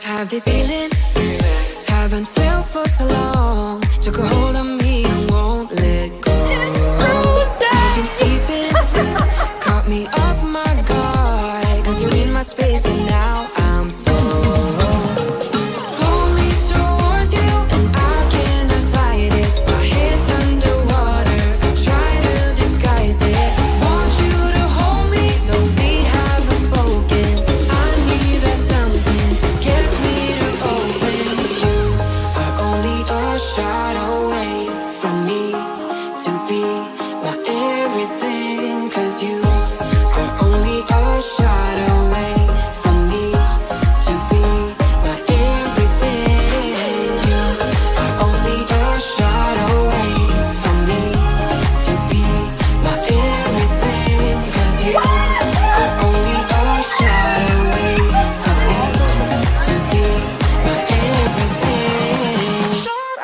Have this feeling, haven't felt for so long. Took a hold of me and won't let go. I've been sleeping, caught me off my guard. Cause you're in my space and now I'm so pull me towards you and I cannot fight it. My head's underwater, I try to disguise it. Want you to hold me, though we haven't spoken. I need that something to get me to open. You are only a shot away from me to be my everything. Cause you are only a shot away from me to be my everything. You are only a shot away from me to be my everything. Cause you are only a shot away from me to be my everything. Shot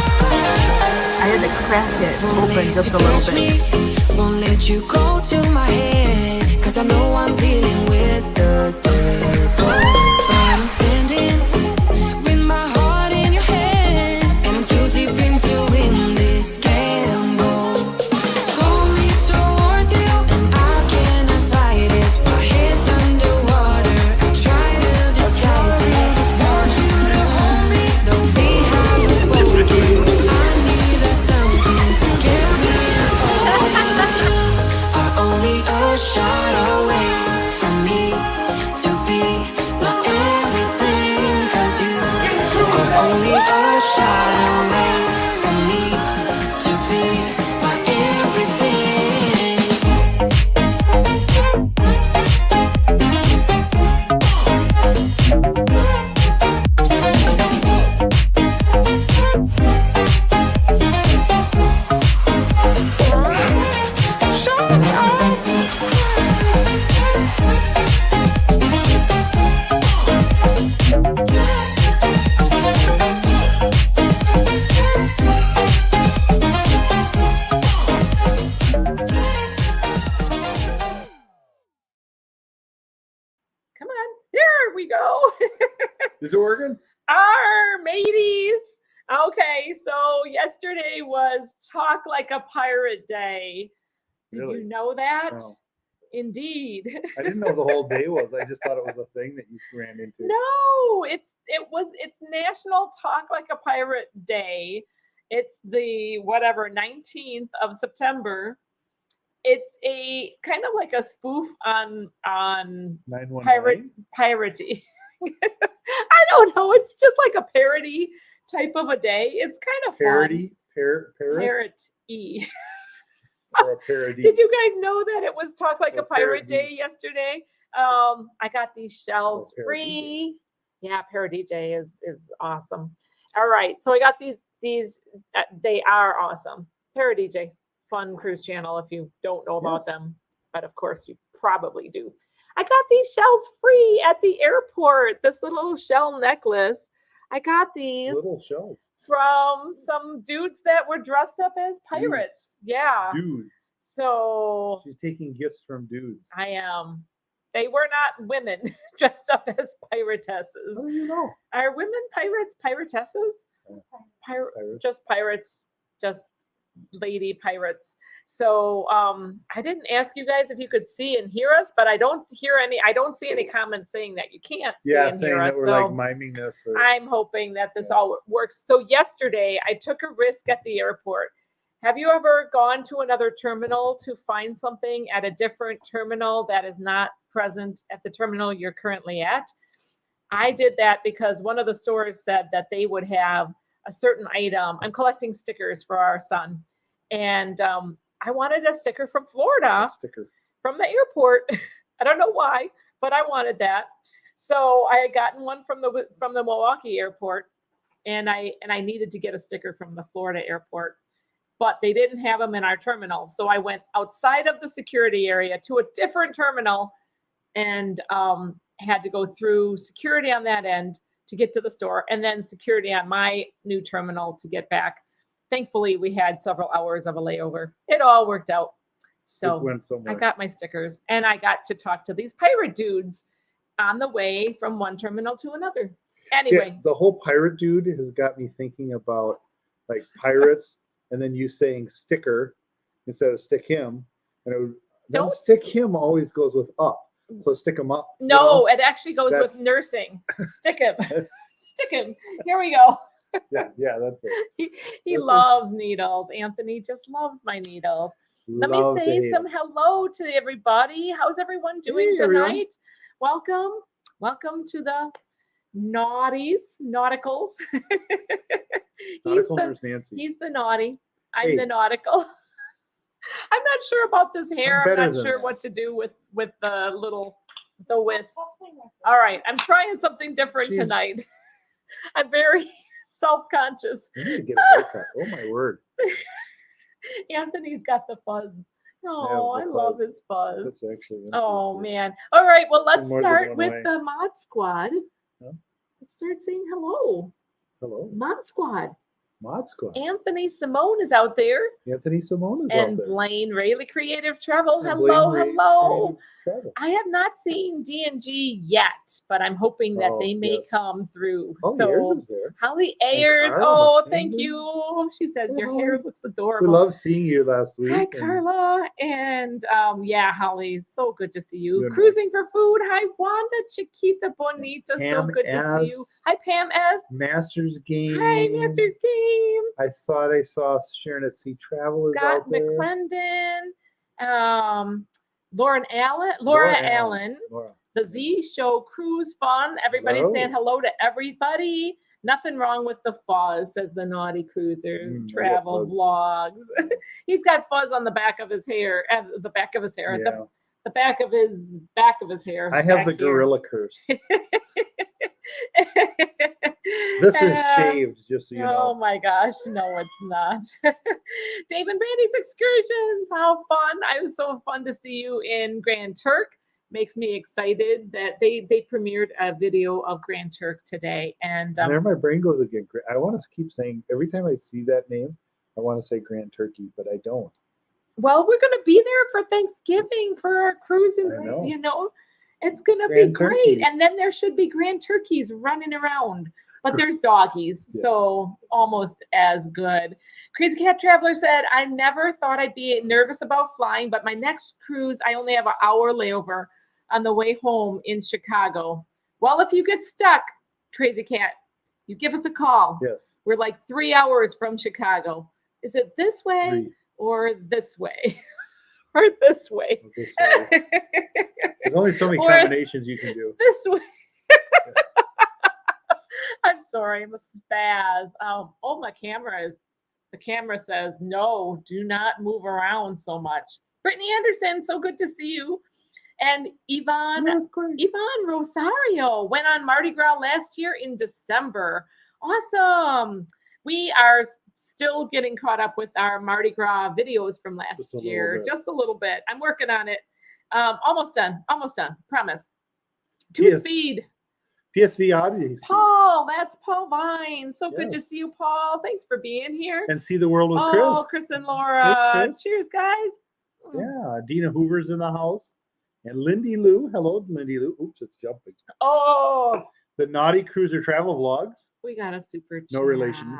I had to crack it open just a little bit. Won't let you go to my head. Cause I know I'm dealing with the devil. But I'm standing with my heart in your hand. And I'm too deep into win this gamble. Pull me towards you and I cannot fight it. My head's underwater, I try to disguise it. Want you to hold me, though we haven't spoken. I need that something to get me to are only a shot away from me to be my everything. Cause you are only a shot away from me to be my everything. Come on, there we go. Is it working? Our mateys. Okay, so yesterday was Talk Like a Pirate Day. Did Really? you know that? No. Indeed. I didn't know the whole day was. I just thought it was a thing that you ran into. No, it's National Talk Like a Pirate Day. It's the 19th of September. It's a kind of like a spoof on 911. piratey. I don't know. It's just like a parody type of a day. It's kind of Parody? fun. Parrot? Parody. Or a parody? Did you guys know that it was Talk Like Or a Pirate parody. Day yesterday? I got these shells Or parody free. Yeah, Parody Day is awesome. All right, so I got these. They are awesome. Parody Day, fun cruise channel. If you don't know about Yes. them, but of course you probably do. I got these shells free at the airport. This little shell necklace. I got these Little shells. from some dudes that were dressed up as pirates. Yeah. Dudes. So She's taking gifts from dudes. I am. They were not women dressed up as piratesses. How do you know? Are women pirates piratesses? Pirates. Just pirates, just lady pirates. So I didn't ask you guys if you could see and hear us, but I don't see any comments saying that you can't see Yeah, and saying hear us. that we're So like miming this. Or, I'm hoping that this all works. So yesterday I took a risk at the airport. Have you ever gone to another terminal to find something at a different terminal that is not present at the terminal you're currently at? I did that because one of the stores said that they would have a certain item. I'm collecting stickers for our son. And I wanted a sticker from Florida, sticker. from the airport. I don't know why, but I wanted that. So I had gotten one from the Milwaukee airport, and I needed to get a sticker from the Florida airport, but they didn't have them in our terminal. So I went outside of the security area to a different terminal, and had to go through security on that end to get to the store, and then security on my new terminal to get back. Thankfully, we had several hours of a layover. It all worked out. It So went I somewhere. got my stickers, and I got to talk to these pirate dudes on the way from one terminal to another. Anyway, Yeah, the whole pirate dude has got me thinking about like pirates, and then you saying sticker instead of stick him, and it would, then Don't- stick him always goes with up, so stick him up. you no, know? it actually goes with That's- nursing. Stick him. Stick him. Here we go. yeah, that's it. He That's it. loves needles. Anthony just loves my needles. Let Love me to say hate some him. hello to everybody. How's everyone doing Hey, everyone. tonight? Welcome to the naughties, nauticals. Nautical Nurse Nancy. He's the naughty. I'm Hey. the nautical. I'm not sure about this hair. I'm better not than sure that. what to do with the wisps. All right, I'm trying something different She's- tonight. I'm very self-conscious. I need to get a haircut. Oh my word. Anthony's got the fuzz. Oh, I the love fuzz. his fuzz. That's actually Oh interesting. man. All right, well, let's more than start one with way. the Mod Squad. Huh? Let's start saying hello. Hello, Mod Squad. Mod Squad. Anthony Simone is out there. Anthony Simone is And out there. Blaine Rayleigh Creative Travel. And Hello, Blaine Ray- hello. Creative Travel. I have not seen D&G yet, but I'm hoping that Oh, they may yes. come through. Oh, so yours is there. Holly Ayers. Carla, Oh, thank thank you. you. She says Hey, your Holly. hair looks We adorable. love seeing you last week. Hi, and Carla. And yeah, Holly, so good to see you. Good Cruising for food. Hi, Wanda Chiquita Bonita. So Pam good to see you. S. Hi, Pam S. Masters Game. Hi, Masters Game. I thought I saw Sharon at Sea Travel is Scott out there. McClendon. Laura Allen. Laura. The Z Show Cruise Fun. Everybody Hello. saying hello to everybody. Nothing wrong with the fuzz, says the Naughty Cruiser I got Travel fuzz. Vlogs. He's got fuzz on the back of his hair, the back of his hair, Yeah. the back of his hair. I have back the here. gorilla curse. This is Uh, shaved, just so you Oh know. my gosh, no, it's not. Dave and Brandy's excursions, how fun! It was so fun to see you in Grand Turk. Makes me excited that they premiered a video of Grand Turk today, and And there my brain goes again. I want to keep saying, every time I see that name, I want to say Grand Turkey, but I don't. well, we're gonna be there for Thanksgiving for our cruising. I know. You know, it's gonna Grand be great, turkey. and then there should be Grand Turkeys running around. But there's doggies, Yeah. so almost as good. Crazy Cat Traveler said, I never thought I'd be nervous about flying, but my next cruise, I only have an hour layover on the way home in Chicago. Well, if you get stuck, Crazy Cat, you give us a call. Yes. We're like 3 hours from Chicago. Is it this way 3. or this way? Or this way? Okay, sorry. There's only so many Or- combinations you can do. This way. I'm sorry, I'm a spaz. Oh, my the camera says, no, do not move around so much. Brittany Anderson, so good to see you. And Yvonne Rosario went on Mardi Gras last year in December. Awesome. We are still getting caught up with our Mardi Gras videos from last Just a little year. bit. Just a little bit. I'm working on it. Almost done. Promise. Yes. Speed. PSV Odyssey. Paul, that's Paul Vine. So good to Yes. see you, Paul. Thanks for being here. And See the World with Oh, Chris. Chris and Laura. Chris. Cheers, guys. Yeah, Dina Hoover's in the house. And Lindy Lou. Hello, Lindy Lou. Oops, it's jumping. Oh, The Naughty Cruiser Travel Vlogs. we got a super chat. No relation.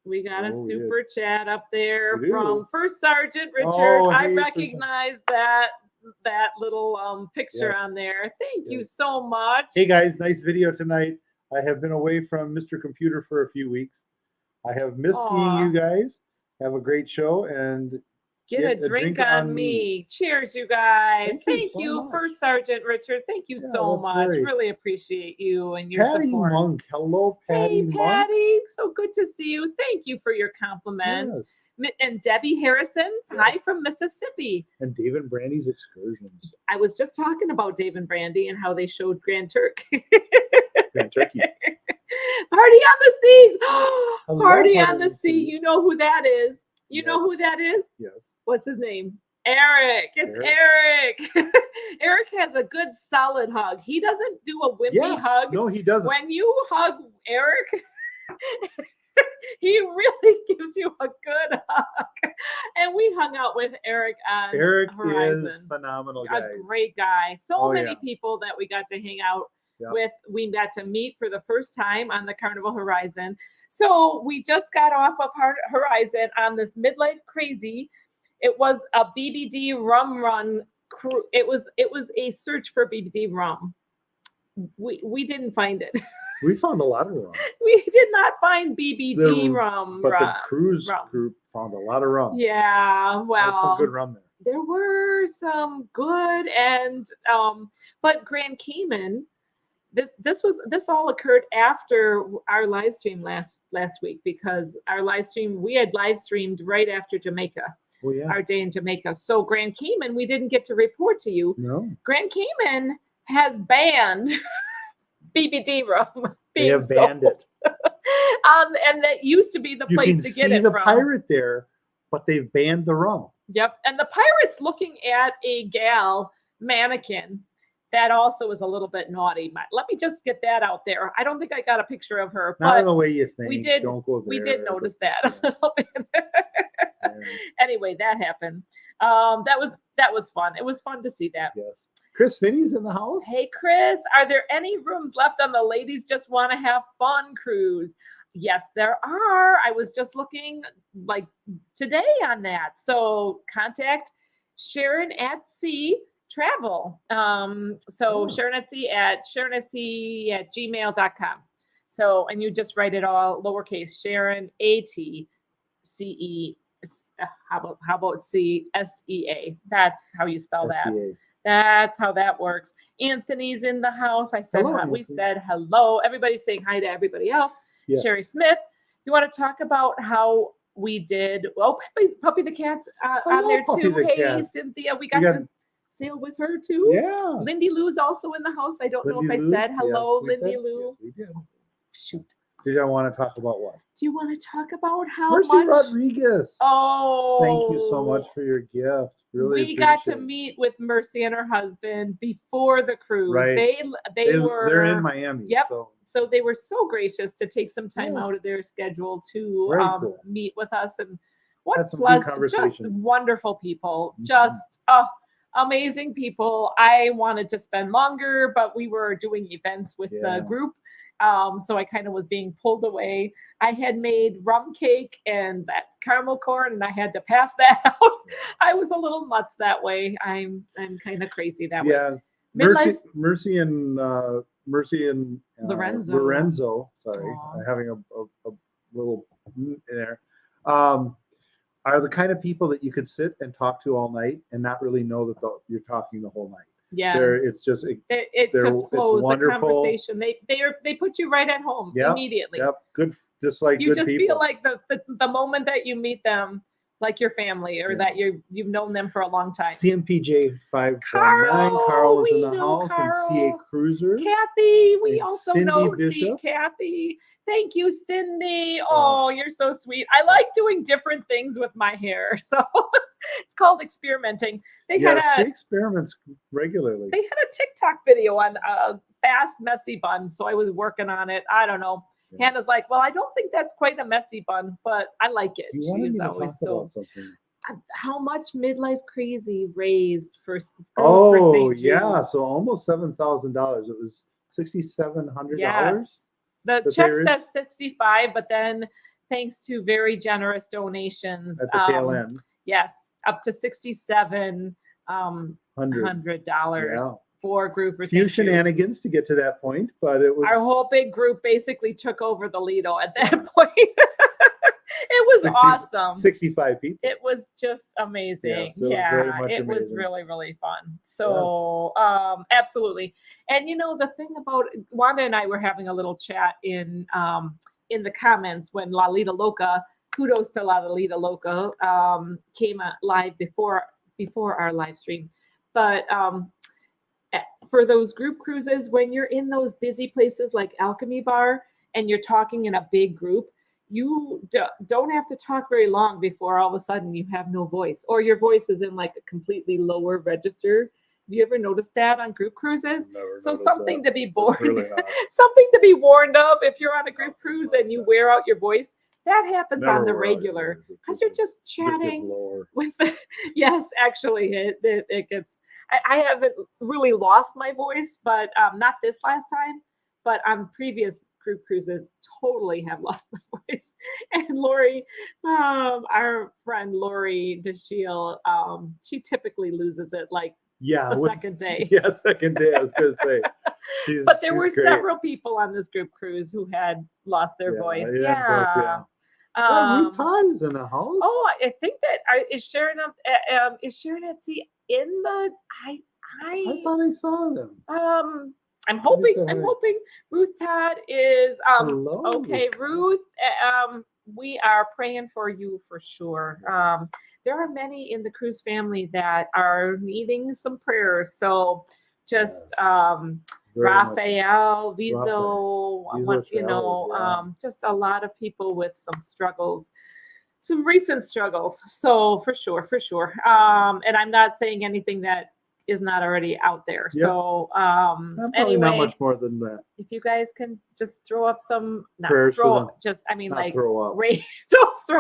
We got a Oh, we super chat up there We do. from First Sergeant Richard. Oh, I hey, First recognize that little picture Yes. on there. Thank you Yes. so much. Hey guys, nice video tonight. I have been away from Mr. Computer for a few weeks. I have missed seeing Aw. you guys. Have a great show, and Get a drink on me. Cheers, you guys. Thank you so you much. for Sergeant Richard. Thank you Yeah, so that's much. great. Really appreciate you and your Patty support. Monk. Hello, Patty Hey, Monk. Patty. So good to see you. Thank you for your compliment. Yes. And Debbie Harrison. Hi Yes. from Mississippi. And Dave and Brandy's excursions. I was just talking about Dave and Brandy and how they showed Grand Turk. Grand Turkey. Party on the Seas. love Party on the Sea. You Seas. know who that is. You know who Yes. that is? Yes. What's his name? Eric. It's Eric. Eric has a good solid hug. He doesn't do a wimpy hug. No, he doesn't. When you hug Eric, he really gives you a good hug. And we hung out with Eric on Eric Horizon. is phenomenal, guys. A great guy. So Oh, many yeah. people that we got to hang out Yep. with. We got to meet for the first time on the Carnival Horizon. So we just got off of Horizon on this Midlife Crazy. It was a BBD rum run crew. It was a search for BBD rum. We didn't find it. We found a lot of rum. We did not find BBD rum. But the cruise rum. group found a lot of rum. Yeah, There was well, some good rum there. there were some good and but Grand Cayman, this all occurred after our live stream last week, because our live stream, we had live streamed right after Jamaica, Oh, yeah. our day in Jamaica. So Grand Cayman, we didn't get to report to you. No. Grand Cayman has banned BBD rum They being have banned sold. it. And that used to be the You place can to see get it the from. pirate there, but they've banned the rum. Yep. And the pirate's looking at a gal mannequin that also is a little bit naughty. Let me just get that out there. I don't think I got a picture of her, Not but in the way you think. we did- Don't go there. we did notice that a Yeah. little bit. Yeah. Anyway, that happened. That was fun. It was fun to see that. Yes. Chris Finney's in the house. Hey, Chris, are there any rooms left on the Ladies Just Want to Have Fun cruise? Yes, there are. I was just looking like today on that. So contact Sharon at Sea Travel. So Sharon at Sea at gmail.com. So, and you just write it all lowercase, Sharon ATCE. How about CSEA? That's how you spell that. SCA. That's how that works. Anthony's in the house. I said, Hello, we Anthony. said hello. Everybody's saying hi to everybody else. Yes. Sherry Smith, you want to talk about how we did? Oh, Puppy the Cat's on Hello, there Puppy too. the Hey, Cat. Cynthia, we We got got- to sail with her too. Yeah. Lindy Lou's also in the house. I don't know if I Lindy said Lou's? hello, Yes, we Lindy said- Lou. Yes, we did. Shoot. Did I want to talk about what? Do you want to talk about how Mercy much? Rodriguez. Oh, Thank you so much for your gift. Really we got to appreciate it. meet with Mercy and her husband before the cruise. Right. They were They're in Miami. Yep. So they were so gracious to take some time Yes. out of their schedule to Very cool. meet with us, and what Had some good pleasant, just conversation. wonderful people, Mhm. just amazing people. I wanted to spend longer, but we were doing events with Yeah. the group. So I kind of was being pulled away. I had made rum cake and that caramel corn, and I had to pass that out. I was a little nuts that way. I'm kind of crazy that way. yeah. Midlife- Mercy and Lorenzo. Lorenzo. Sorry, Aw. having a little in there. Are the kind of people that you could sit and talk to all night and not really know that you're talking the whole night. Yeah. It's just It they're- just it's flows. The wonderful. conversation. They put you right at home Yep, immediately. yep, good, just like You good just people. feel like the moment that you meet them, like your family, or Yeah. that you've known them for a long time. CMPJ 529, Carl, Carl is in we the know house, and CA Carl. Cruiser. Kathy, we And also Cindy know Bishop. Kathy. Thank you, Cindy. Oh, you're so sweet. I like doing different things with my hair, so it's called experimenting. They Yeah, she had experiments regularly. a TikTok video on a fast messy bun, so I was working on it. I don't know. Yeah. Hannah's like, well, I don't think that's quite a messy bun, but I like it. You wanted me She's to always talk so. about something. How much Midlife Crazy raised for? Oh, St. Jude? yeah. So almost $7,000. It was $6,700. Yes. The that check there is- says 65, but then thanks to very generous donations, At the tail end. yes, up to $6,700 $100. Yeah. for group for Few St. Jude. shenanigans to get to that point, but it was. Our whole big group basically took over the Lido at that point. It was 60 awesome. 65 people. It was just amazing. Yes, it was very much it was amazing. really, really fun. So, absolutely. And the thing about Wanda and I were having a little chat in the comments when Lalita Loca, kudos to Lalita Loca, came live before our live stream. But for those group cruises, when you're in those busy places like Alchemy Bar and you're talking in a big group, you don't have to talk very long before all of a sudden you have no voice, or your voice is in like a completely lower register. Have you ever noticed that on group cruises? So something to be something to be warned of if you're on a group cruise and you wear out your voice. That happens on the regular because you're just chatting with. Yes, actually, it gets. I haven't really lost my voice, but not this last time. But on previous group cruises, totally have lost my voice. And Lori, our friend Lori DeShiel, she typically loses it like the second day. Yeah, second day. I was gonna say. But there were great. several people on this group cruise who had lost their voice. Yeah. Ruth Todd is in the house. Oh, I think that is Sharon at sea in the I thought I saw them. I'm hoping Ruth Todd is Hello, okay. Ruth, we are praying for you for sure. Yes. There are many in the cruise family that are needing some prayers. So just Raphael, Vizo, just a lot of people with some struggles, some recent struggles. So for sure. And I'm not saying anything that is not already out there. Yep. So anyway, not much more than that. If you guys can just throw up some, prayers don't throw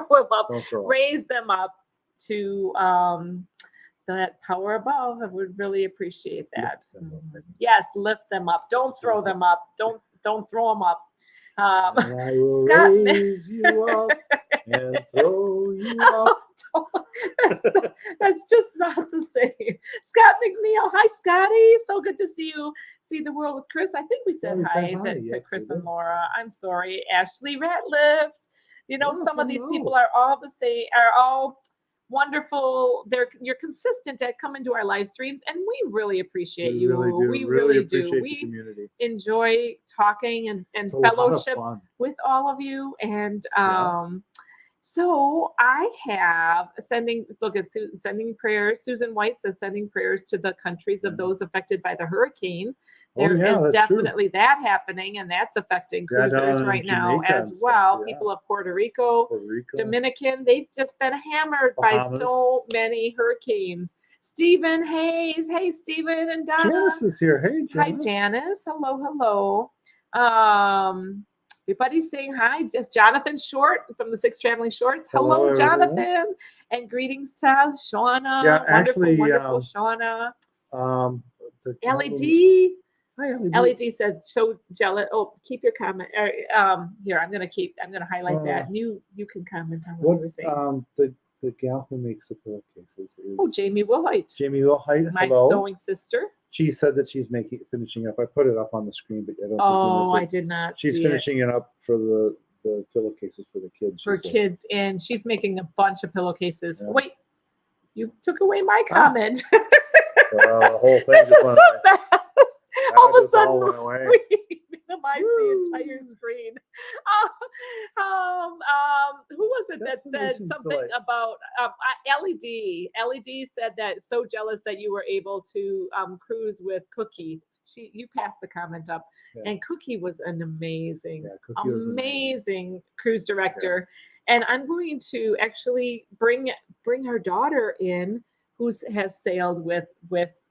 them up, raise them up to that power above. I would really appreciate that. Yes, lift them up. Don't throw them up. Don't throw them up. And I will raise you up and throw you up. That's just not the same. Scott McNeil. Hi, Scotty. So good to see you. See the world with Chris. I think we said hi to Chris and Laura. I'm sorry. Ashley Ratliff. Some of these people are all the same, are all wonderful. You're consistent at coming to our live streams, and we really appreciate you. We really do. We enjoy talking and fellowship with all of you. And so I have sending prayers. Susan White says sending prayers to the countries of those affected by the hurricane. There is definitely that happening, and that's affecting cruisers right now as well. People of Puerto Rico, Dominican, they've just been hammered by so many hurricanes. Stephen Hayes. Hey, Stephen and Donna. Janice is here. Hey, Janice. Hi, Janice. Hello. Everybody's saying hi. Just Jonathan Short from the Six Traveling Shorts. Hello, Jonathan. Everyone. And greetings to Shauna. Yeah, actually, wonderful Shauna. LED. Hi, LED says so jealous. Oh, keep your comment. Here, I'm gonna highlight that. You can comment on what you were saying. The gal who makes the pillowcases is Jamie Wilhite. Jamie Wilhite, my sewing sister. She said that she's finishing up. I put it up on the screen, but I don't. Oh, I did not. She's finishing it up for the pillowcases for the kids. For kids, and she's making a bunch of pillowcases. Yeah. Wait, you took away my comment. The whole thing. This is so bad. All of a sudden, went away. We minimized the entire screen. Who was it that said something about LED? LED said that so jealous that you were able to cruise with Cookie. You passed the comment up, and Cookie was an amazing cruise director. Yeah. And I'm going to actually bring her daughter in, who has sailed with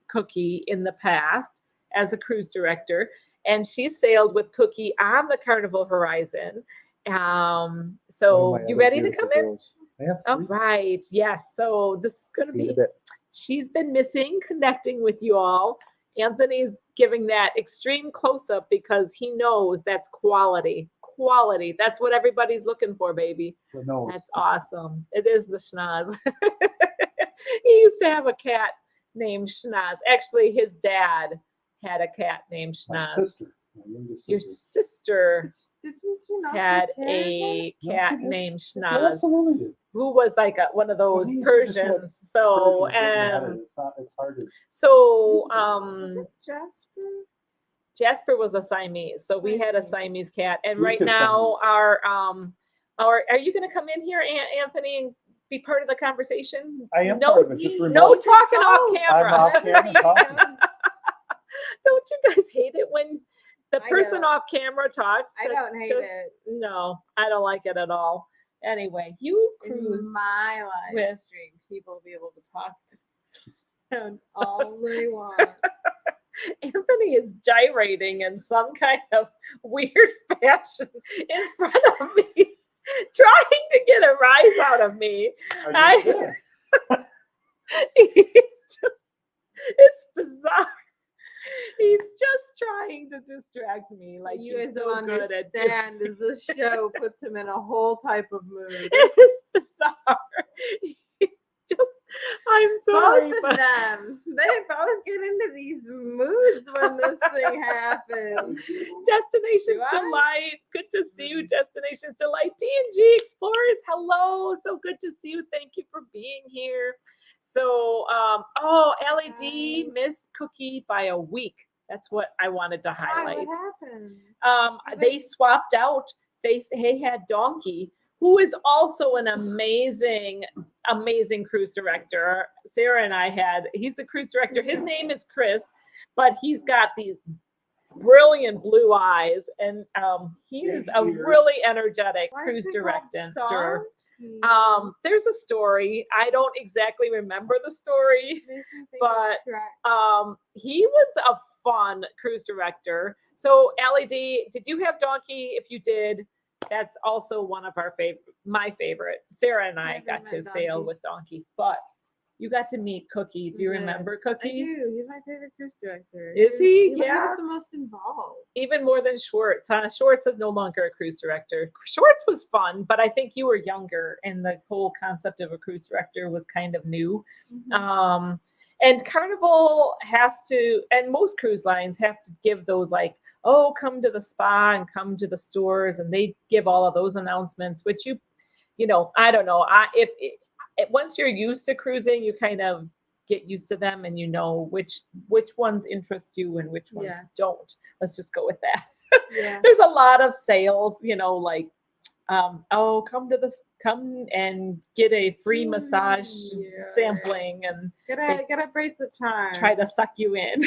Cookie in the past as a cruise director, and she sailed with Cookie on the Carnival Horizon. So you ready to come in? All right. Yes. So this is going to be, she's been missing connecting with you all. Anthony's giving that extreme close-up because he knows that's quality. That's what everybody's looking for, baby. That's awesome. It is the schnoz. He used to have a cat named Schnoz. Actually, his dad had a cat named Schnoz. My youngest sister. Your sister. Did you not had take care of it? a No, cat she did. named She Schnoz, absolutely did. who was like one of those Well, he used to just get Persians. So, Persians looking at it. It's hard to. so, Was it Jasper? Jasper was a Siamese, so we had a Siamese cat, and We right took now Siamese. our are you going to come in here, Anthony, and be part of the conversation? I am no, part of it, just no remote. talking off Oh, camera. I'm off camera talking. Don't you guys hate it when the I person don't. off camera talks? I That's don't hate just- it. No, I don't like it at all. Anyway, you In cruise. my live with- stream, people will be able to talk all they want. Anthony is gyrating in some kind of weird fashion in front of me, trying to get a rise out of me. Are you there? It's bizarre. He's just trying to distract me. Like you he's guys so don't good at doing. understand is the show puts him in a whole type of mood. It's bizarre. He's just, I'm sorry, Both but of them, they both get into these moods when this thing happens. Destination Do I? Delight. Good to see you, Destination Delight. D&G Explorers, hello. So good to see you. Thank you for being here. So, LED Hi. missed Cookie by a week. That's what I wanted to Why, highlight. what happened? They swapped out. They had Donkey, who is also an amazing cruise director. Sarah and I he's the cruise director. His name is Chris, but he's got these brilliant blue eyes, and he is a really energetic Why is cruise it called director. Donkey? There's a story. I don't exactly remember the story, Makes me think of but Shrek. he was a fun cruise director. So LED, did you have Donkey? If you did, that's also one of my favorite. Sarah and I Never got met to sail Donkey. with Donkey, but you got to meet Cookie. Do you We did. remember I Cookie? do. He's my favorite cruise director. Is he? He Yeah. was the most involved. Even more than Schwartz. Schwartz is no longer a cruise director. Schwartz was fun, but I think you were younger, and the whole concept of a cruise director was kind of new. And Carnival has to, and most cruise lines have to give those like, oh, come to the spa and come to the stores, and they give all of those announcements, which you know, I don't know. Once you're used to cruising, you kind of get used to them, and you know which ones interest you and which ones Yeah. don't. Let's just go with that. Yeah. There's a lot of sales, you know, like, come and get a free massage Yeah. sampling and Get a bracelet charm. try to suck you in.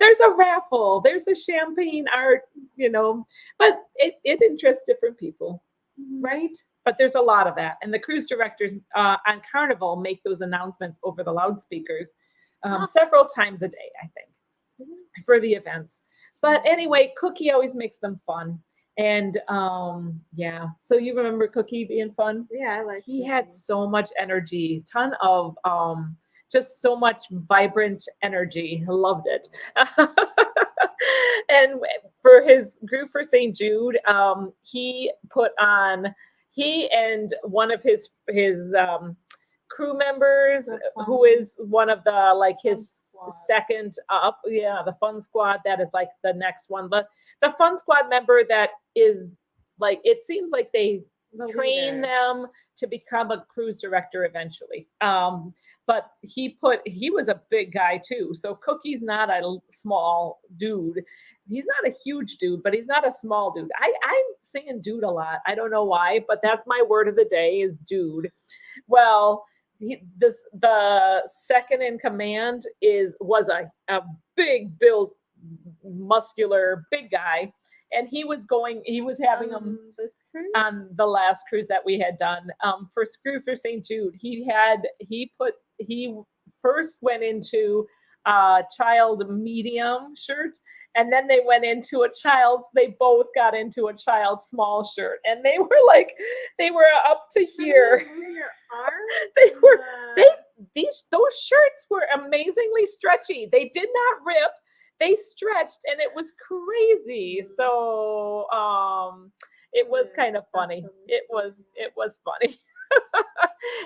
There's a raffle, there's a champagne art, you know, but it interests different people, right? But there's a lot of that. And the cruise directors on Carnival make those announcements over the loudspeakers several times a day, I think, for the events. But anyway, Cookie always makes them fun. And yeah, so you remember Cookie being fun? Yeah, I like. He Cookie. had so much energy, ton of just so much vibrant energy. I loved it. And for his group for St. Jude, he and one of his crew members, The fun- who is one of the like his Fun squad. second up, the fun squad, that is like the next one. But the fun squad member that is like, it seems like they The train leader. them to become a cruise director eventually. But he was a big guy too. So Cookie's not a small dude. He's not a huge dude, but he's not a small dude. I'm saying dude a lot. I don't know why, but that's my word of the day is dude. Well, the second in command was a big built, muscular, big guy. And he was having them This cruise? on the last cruise that we had done for Screw for St. Jude. He first went into a child medium shirt, and then they went into they both got into a child small shirt, and they were up to here. Move your arms? They were Uh, those shirts were amazingly stretchy. They did not rip. They stretched, and it was crazy. So it was kind of funny. It was funny.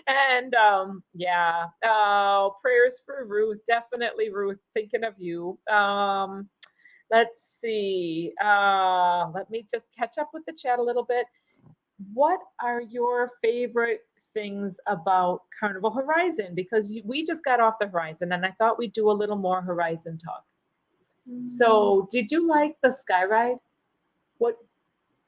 And prayers for Ruth. Definitely Ruth, thinking of you. Let's see. Let me just catch up with the chat a little bit. What are your favorite things about Carnival Horizon? Because we just got off the Horizon and I thought we'd do a little more Horizon talk. So did you like the sky ride? What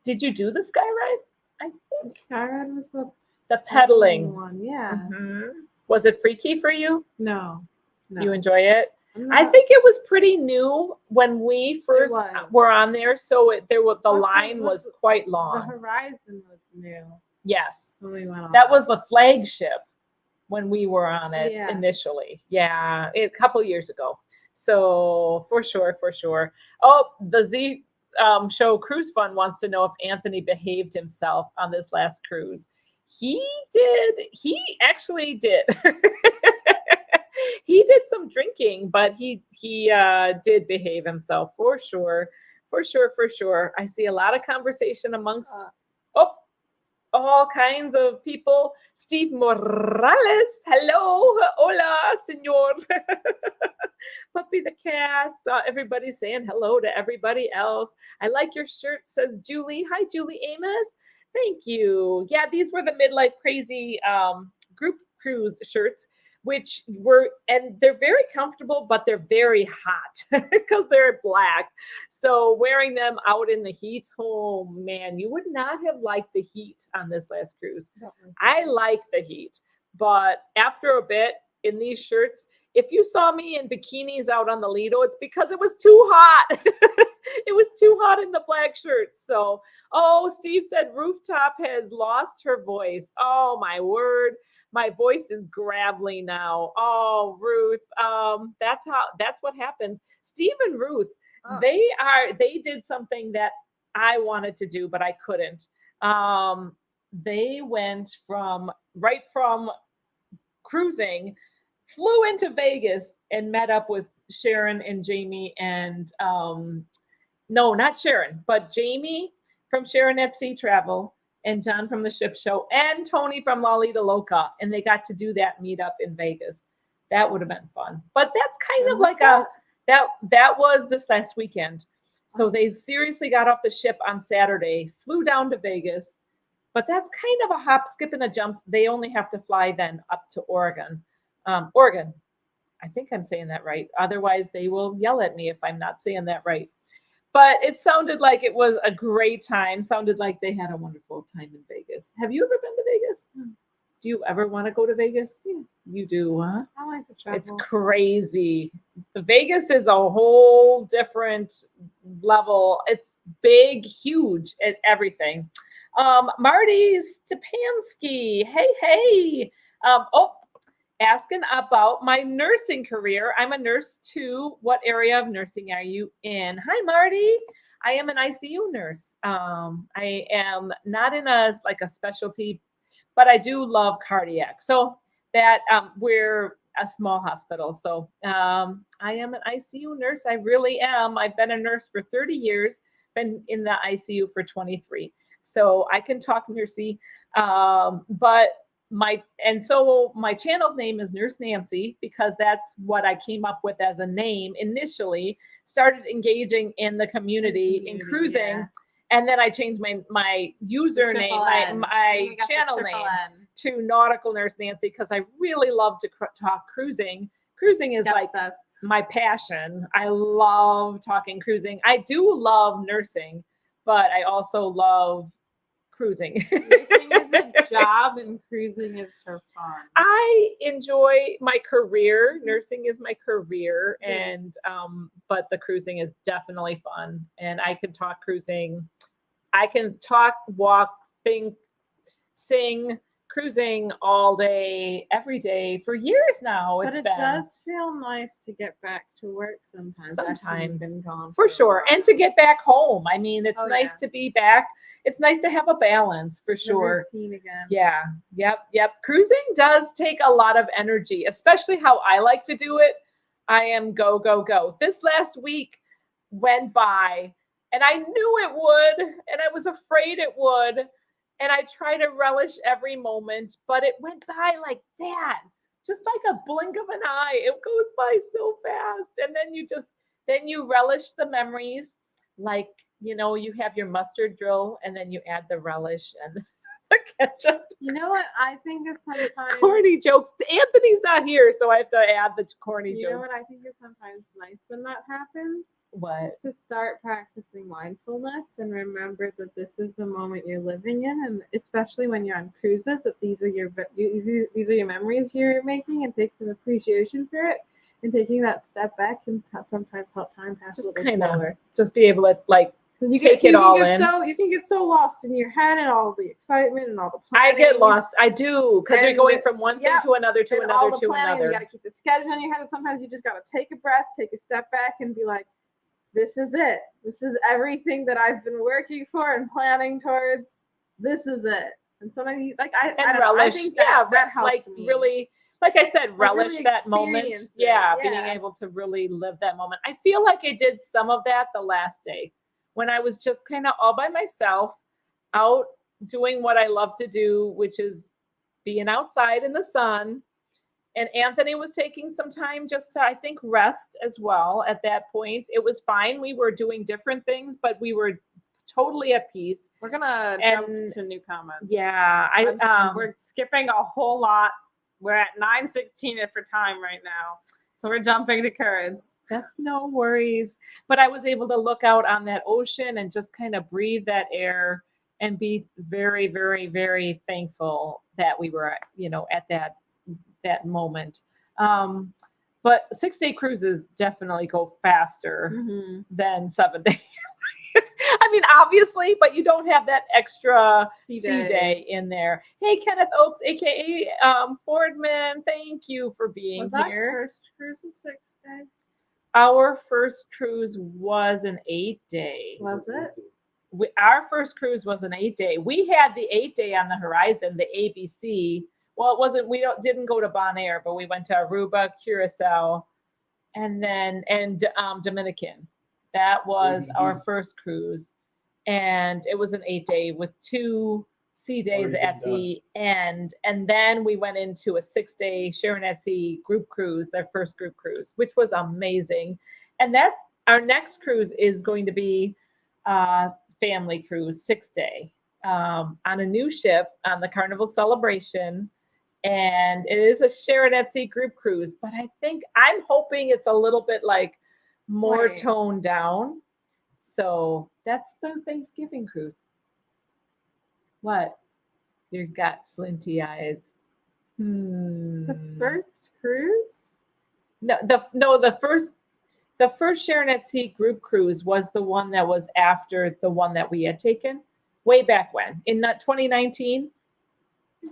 did you do the sky ride? I think Skyride was the the pedaling. one. Yeah. Mhm. Was it freaky for you? No. You enjoy it? I'm I not- think it was pretty new when we first was. were on there, so the Because line was quite the long. Horizon was new Yes, when we went on. that was the flagship when we were on it Yeah. initially. Yeah, a couple years ago. So for sure, for sure. Oh, the Z show Cruise Fun wants to know if Anthony behaved himself on this last cruise. He did. He actually did. He did some drinking, but he did behave himself for sure, for sure, for sure. I see a lot of conversation amongst all kinds of people. Steve Morales, hello, hola, señor. Puppy the cats. Everybody's saying hello to everybody else. I like your shirt, says Julie. Hi, Julie Amos. Thank you. Yeah, these were the Midlife Crazy group cruise shirts, which were, and they're very comfortable, but they're very hot because they're black. So wearing them out in the heat, oh man, you would not have liked the heat on this last cruise. I like the heat, but after a bit in these shirts, if you saw me in bikinis out on the Lido, it's because it was too hot. It was too hot in the black shirts. So, oh, Steve said Rooftop has lost her voice. Oh, my word. My voice is gravelly now. Oh, Ruth. That's what happens. Steve and Ruth, they did something that I wanted to do, but I couldn't. They went from cruising, flew into Vegas and met up with Sharon and Jamie and no, not Sharon, but Jamie from Sharon at Sea Travel and John from the Ship Show and Tony from Lolita Loca. And they got to do that meetup in Vegas. That would have been fun. But that's kind of like that was this last weekend. So they seriously got off the ship on Saturday, flew down to Vegas. But that's kind of a hop, skip, and a jump. They only have to fly then up to Oregon. Oregon. I think I'm saying that right. Otherwise, they will yell at me if I'm not saying that right. But it sounded like it was a great time. Sounded like they had a wonderful time in Vegas. Have you ever been to Vegas? Do you ever want to go to Vegas? Yeah, you do, huh? I like to travel. It's crazy. Vegas is a whole different level. It's big, huge at everything. Marty Stepansky. Hey. Asking about my nursing career. I'm a nurse too. What area of nursing are you in? Hi, Marty. I am an ICU nurse. I am not in a specialty, but I do love cardiac. So that we're a small hospital. So I am an ICU nurse. I really am. I've been a nurse for 30 years, been in the ICU for 23. So I can talk nursey, but my channel's name is Nurse Nancy because that's what I came up with as a name initially. Started engaging in the community in cruising, yeah. And then I changed my username, my channel name to Nautical Nurse Nancy because I really love to talk cruising. Cruising is my passion. I love talking cruising. I do love nursing, but I also love cruising. Nursing is a job and cruising is for fun. I enjoy my career. Nursing is my career, and but the cruising is definitely fun. And I can talk cruising. I can talk, walk, think, sing, cruising all day, every day for years now. But it does feel nice to get back to work sometimes. Sometimes, been gone for sure, and to get back home. I mean, it's nice to be back. It's nice to have a balance for sure. Routine again. Yeah. Yep. Cruising does take a lot of energy, especially how I like to do it. I am go, go, go. This last week went by and I knew it would, and I was afraid it would. And I try to relish every moment, but it went by like that, just like a blink of an eye. It goes by so fast. And then you just then you relish the memories. Like, you have your mustard drill and then you add the relish and the ketchup. You know what I think is sometimes Corny jokes. Anthony's not here, so I have to add the corny You know jokes. what I think is sometimes nice when that happens? What? To start practicing mindfulness and remember that this is the moment you're living in, and especially when you're on cruises, that these are your memories you're making, and take some appreciation for it, and taking that step back can sometimes help time pass a Just little kind of slower. just be able to Because you take get, it you all can get in. so you can get so lost in your head and all the excitement and all the I planning. get lost. I do, because you're And going from one thing yeah, to another to and all another the to planning, and another. you got to keep the schedule in your head, and sometimes you just got to take a breath, take a step back, and be like, this is it. This is everything that I've been working for and planning towards. This is it. And sometimes, like, I don't know, I think that helps like me. really, like I said, relish really that moment. experience it, Yeah, yeah. being able to really live that moment. I feel like I did some of that the last day when I was just kind of all by myself, out doing what I love to do, which is being outside in the sun. And Anthony was taking some time just to, I think, rest as well at that point. It was fine. We were doing different things, but we were totally at peace. We're gonna jump to new comments. Yeah, we're skipping a whole lot. We're at 9:16 for time right now, so we're jumping to currents. that's no worries. But I was able to look out on that ocean and just kind of breathe that air and be very, very, very thankful that we were, at that moment. But 6-day cruises definitely go faster than 7 days. I mean, obviously, but you don't have that extra sea day in there. Hey, Kenneth Oakes, aka Fordman, thank you for being here. First cruise a 6 day? Our first cruise was an 8-day. Was it? Our first cruise was an 8-day. We had the 8-day on the horizon, the ABC. Well, it wasn't. Didn't go to Bonaire, but we went to Aruba, Curacao, and Dominican. That was our first cruise, and it was an 8-day with 2 sea days at the end, and then we went into a 6-day Sharon at Sea group cruise, their first group cruise, which was amazing. And that our next cruise is going to be family cruise, 6-day, on a new ship on the Carnival Celebration. And it is a Sharon at Sea group cruise, but I'm hoping it's a little bit like more toned down. So that's the Thanksgiving cruise. What? You got slinty eyes. The first cruise? The first Sharon at Sea group cruise was the one that was after the one that we had taken way back when, in 2019.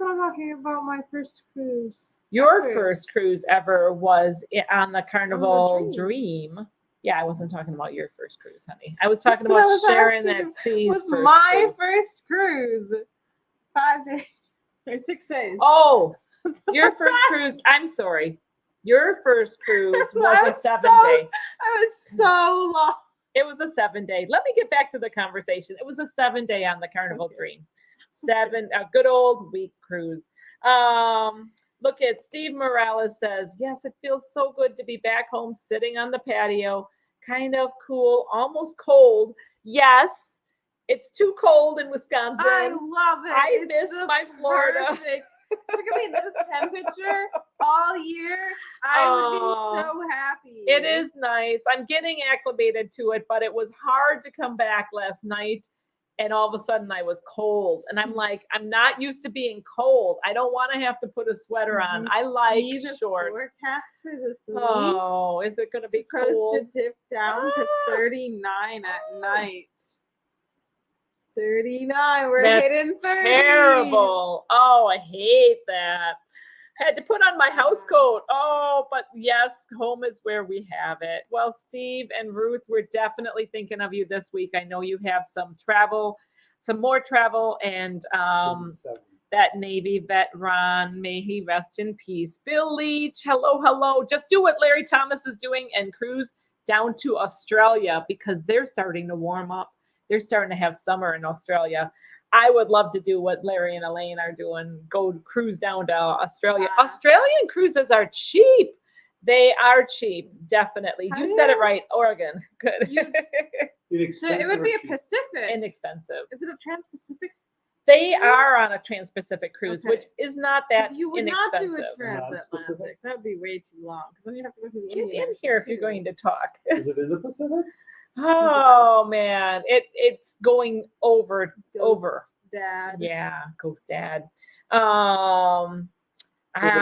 I'm talking about my first cruise. Your first cruise ever was on the Carnival Dream. Yeah, I wasn't talking about your first cruise, honey. I was talking about Sharon at Sea's was first my cruise. first cruise. 5 days or 6 days. Oh, your first cruise. I'm sorry. Your first cruise was a 7-day. I was so lost. It was a 7-day. Let me get back to the conversation. It was a 7-day on the Carnival Dream. A good old week cruise. Look at Steve Morales says, yes, it feels so good to be back home sitting on the patio. Kind of cool, almost cold. Yes, it's too cold in Wisconsin. I love it. I miss my Florida. Perfect. Look at me, this temperature all year. I would be so happy. It is nice. I'm getting acclimated to it, but it was hard to come back last night. And all of a sudden I was cold. And I'm like, I'm not used to being cold. I don't want to have to put a sweater on. I like shorts. Forecast for this week. Oh, is it going to be cool? Supposed to dip down to 39 at night. 39. We're hitting 30. Terrible. Oh, I hate that. Had to put on my house coat. Oh, but yes, home is where we have it. Well, Steve and Ruth, we're definitely thinking of you this week. I know you have some more travel, and that Navy vet Ron, may he rest in peace. Bill Leach, hello. Just do what Larry Thomas is doing and cruise down to Australia, because they're starting to warm up. They're starting to have summer in Australia. I would love to do what Larry and Elaine are doing, go cruise down to Australia. Australian cruises are cheap. They are cheap, definitely. How You do said it you- right, Oregon. Good. So it would be a Inexpensive or cheap? Pacific. Inexpensive. Is it a Trans-Pacific? They are on a Trans-Pacific cruise, Okay. which is not that 'Cause you would not do inexpensive. a transatlantic. That would be way too long. Because then you have to go through the Get Indian in Ocean, here if you're too. going to talk. Is it in the Pacific? Oh man, it's going over. Ghost Dad. Yeah, Ghost Dad. But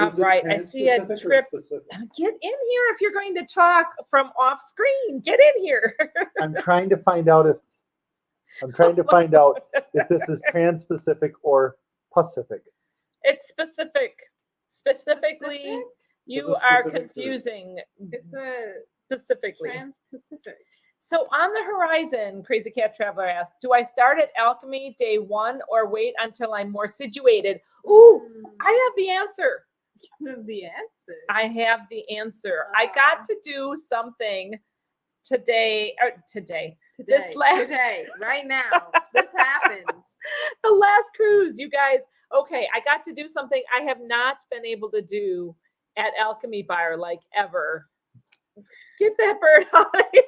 is it Right. I see a Trans-Pacific or trip. Pacific? Get in here if you're going to talk from off screen. Get in here. I'm trying to find out if this is Trans-Pacific or Pacific. It's specific. Specifically, Pacific? you It's a are specific cruise. confusing It's a specifically. Trans-Pacific. So on the horizon, Crazy Cat Traveler asks, do I start at Alchemy day one or wait until I'm more situated? Ooh, I have the answer. The answer. I have the answer. I got to do something today. This last Today, right now. This happened. the last cruise, you guys. Okay, I got to do something I have not been able to do at Alchemy Bar like ever. Get that bird out of here.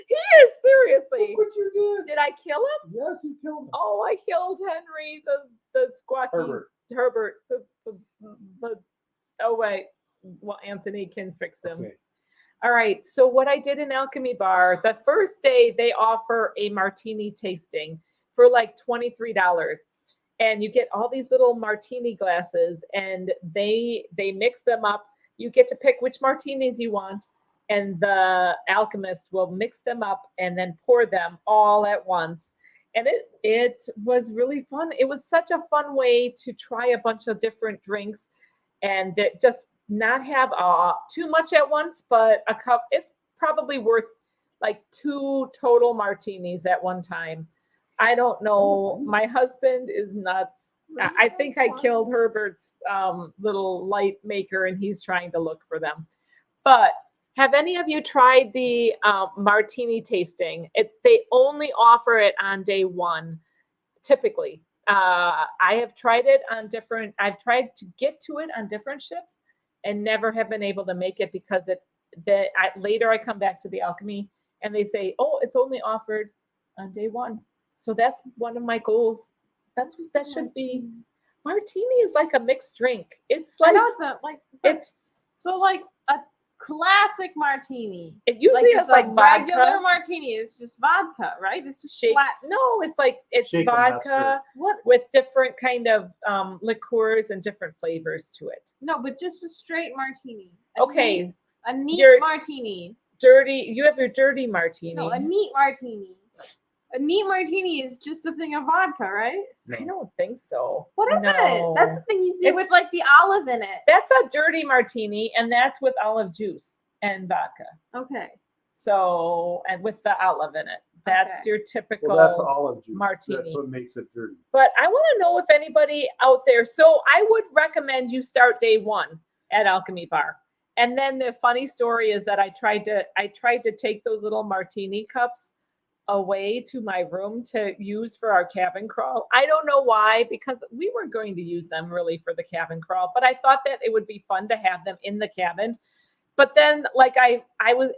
He is seriously. Look what you did. Did I kill him? Yes, you killed him. Oh, I killed Henry, the squawky Herbert. Oh wait, well Anthony can fix him. Okay. All right. So what I did in Alchemy Bar, the first day they offer a martini tasting for like $23. And you get all these little martini glasses and they mix them up. You get to pick which martinis you want, and the alchemist will mix them up and then pour them all at once. And it was really fun. It was such a fun way to try a bunch of different drinks and that just not have too much at once, but a cup. It's probably worth like 2 total martinis at one time. I don't know. My husband is nuts. I think I killed Herbert's little light maker and he's trying to look for them. But have any of you tried the martini tasting? They only offer it on day one, typically. I have tried it on I've tried to get to it on different ships and never have been able to make it because later I come back to the Alchemy and they say, oh, it's only offered on day one. So that's one of my goals. That should be. Martini is like a mixed drink. It's like it's so like a classic martini. It usually just is like regular vodka. martini. It's just vodka, right? It's just Shake. flat. No, it's Shake 'em, vodka What? with different kind of liqueurs and different flavors to it. No, but just a straight martini. Okay, A neat You're- martini. dirty. You have your dirty martini. No, a neat martini. A neat martini is just a thing of vodka, right? I don't think so. What is No. it? That's the thing you see with It's- like the olive in it. That's a dirty martini, and that's with olive juice and vodka. Okay. So, and with the olive in it. That's Okay. your typical. Well, that's olive juice. martini. That's what makes it dirty. But I want to know if anybody out there. So I would recommend you start day one at Alchemy Bar. And then the funny story is that I tried to take those little martini cups away to my room to use for our cabin crawl. I don't know why, because we weren't going to use them really for the cabin crawl, but I thought that it would be fun to have them in the cabin. But then like I was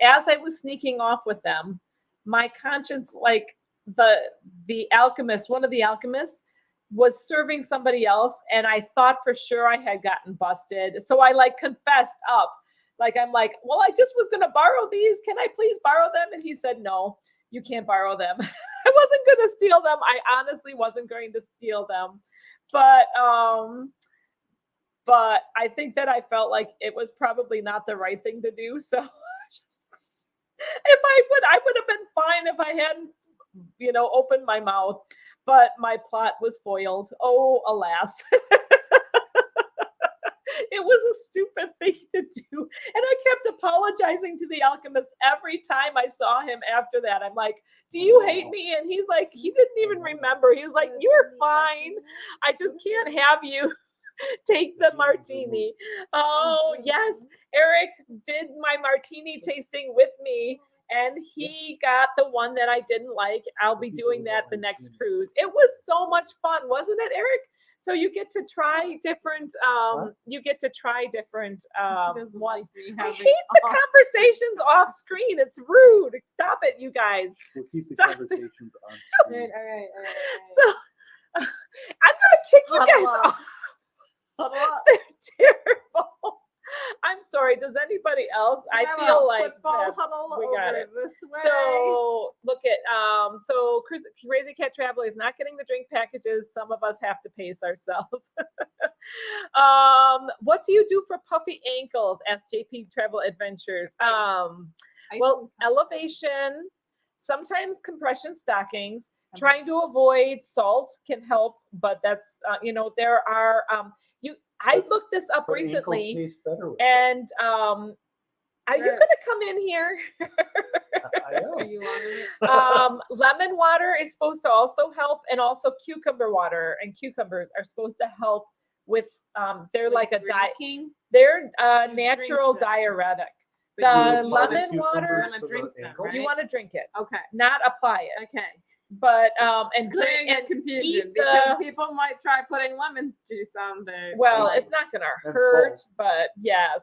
sneaking off with them, my conscience, like the alchemist, one of the alchemists was serving somebody else, and I thought for sure I had gotten busted. So I like confessed up. Like I'm like, well, I just was gonna borrow these. Can I please borrow them? And he said, no, you can't borrow them. I wasn't gonna steal them. I honestly wasn't going to steal them. But I think that I felt like it was probably not the right thing to do. So if I would have been fine if I hadn't, opened my mouth. But my plot was foiled. Oh, alas. It was a stupid thing to do. And I kept apologizing to the alchemist every time I saw him after that. I'm like, do you hate me? And he's like, he didn't even remember. He was like, you're fine. I just can't have you take the martini. Oh, yes. Eric did my martini tasting with me, and he got the one that I didn't like. I'll be doing that the next cruise. It was so much fun, wasn't it, Eric? So you get to try different. You get to try different She doesn't like ones. me I having hate the off- conversations off screen. It's rude. Stop it, you guys. We'll keep the Stop it. conversations on All screen. right. So I'm gonna kick you Huddle guys up. off. Huddle up. They're terrible. I'm sorry. Does anybody else? I Have feel a like football that's- huddle we got over it. this way. So look at Crazy Cat Traveler is not getting the drink packages. Some of us have to pace ourselves. What do you do for puffy ankles? SJP Travel Adventures. Well, elevation, sometimes compression stockings. Trying to avoid salt can help, but that's there are I looked this up But ankles recently, taste better with and are you Sure. gonna come in here? salt. I Are am. you on it? Lemon water is supposed to also help, and also cucumber water and cucumbers are supposed to help with they're like a diet. Drinking? They're You natural drink them. diuretic. But The You apply the lemon water, cucumbers Wanna to drink the them, ankles? right? you want to drink it, Okay. not apply it. Okay. But and Clearing drink and confusion eat because the- people might try putting lemon juice on their well, life, it's not gonna And hurt, salt. but yes,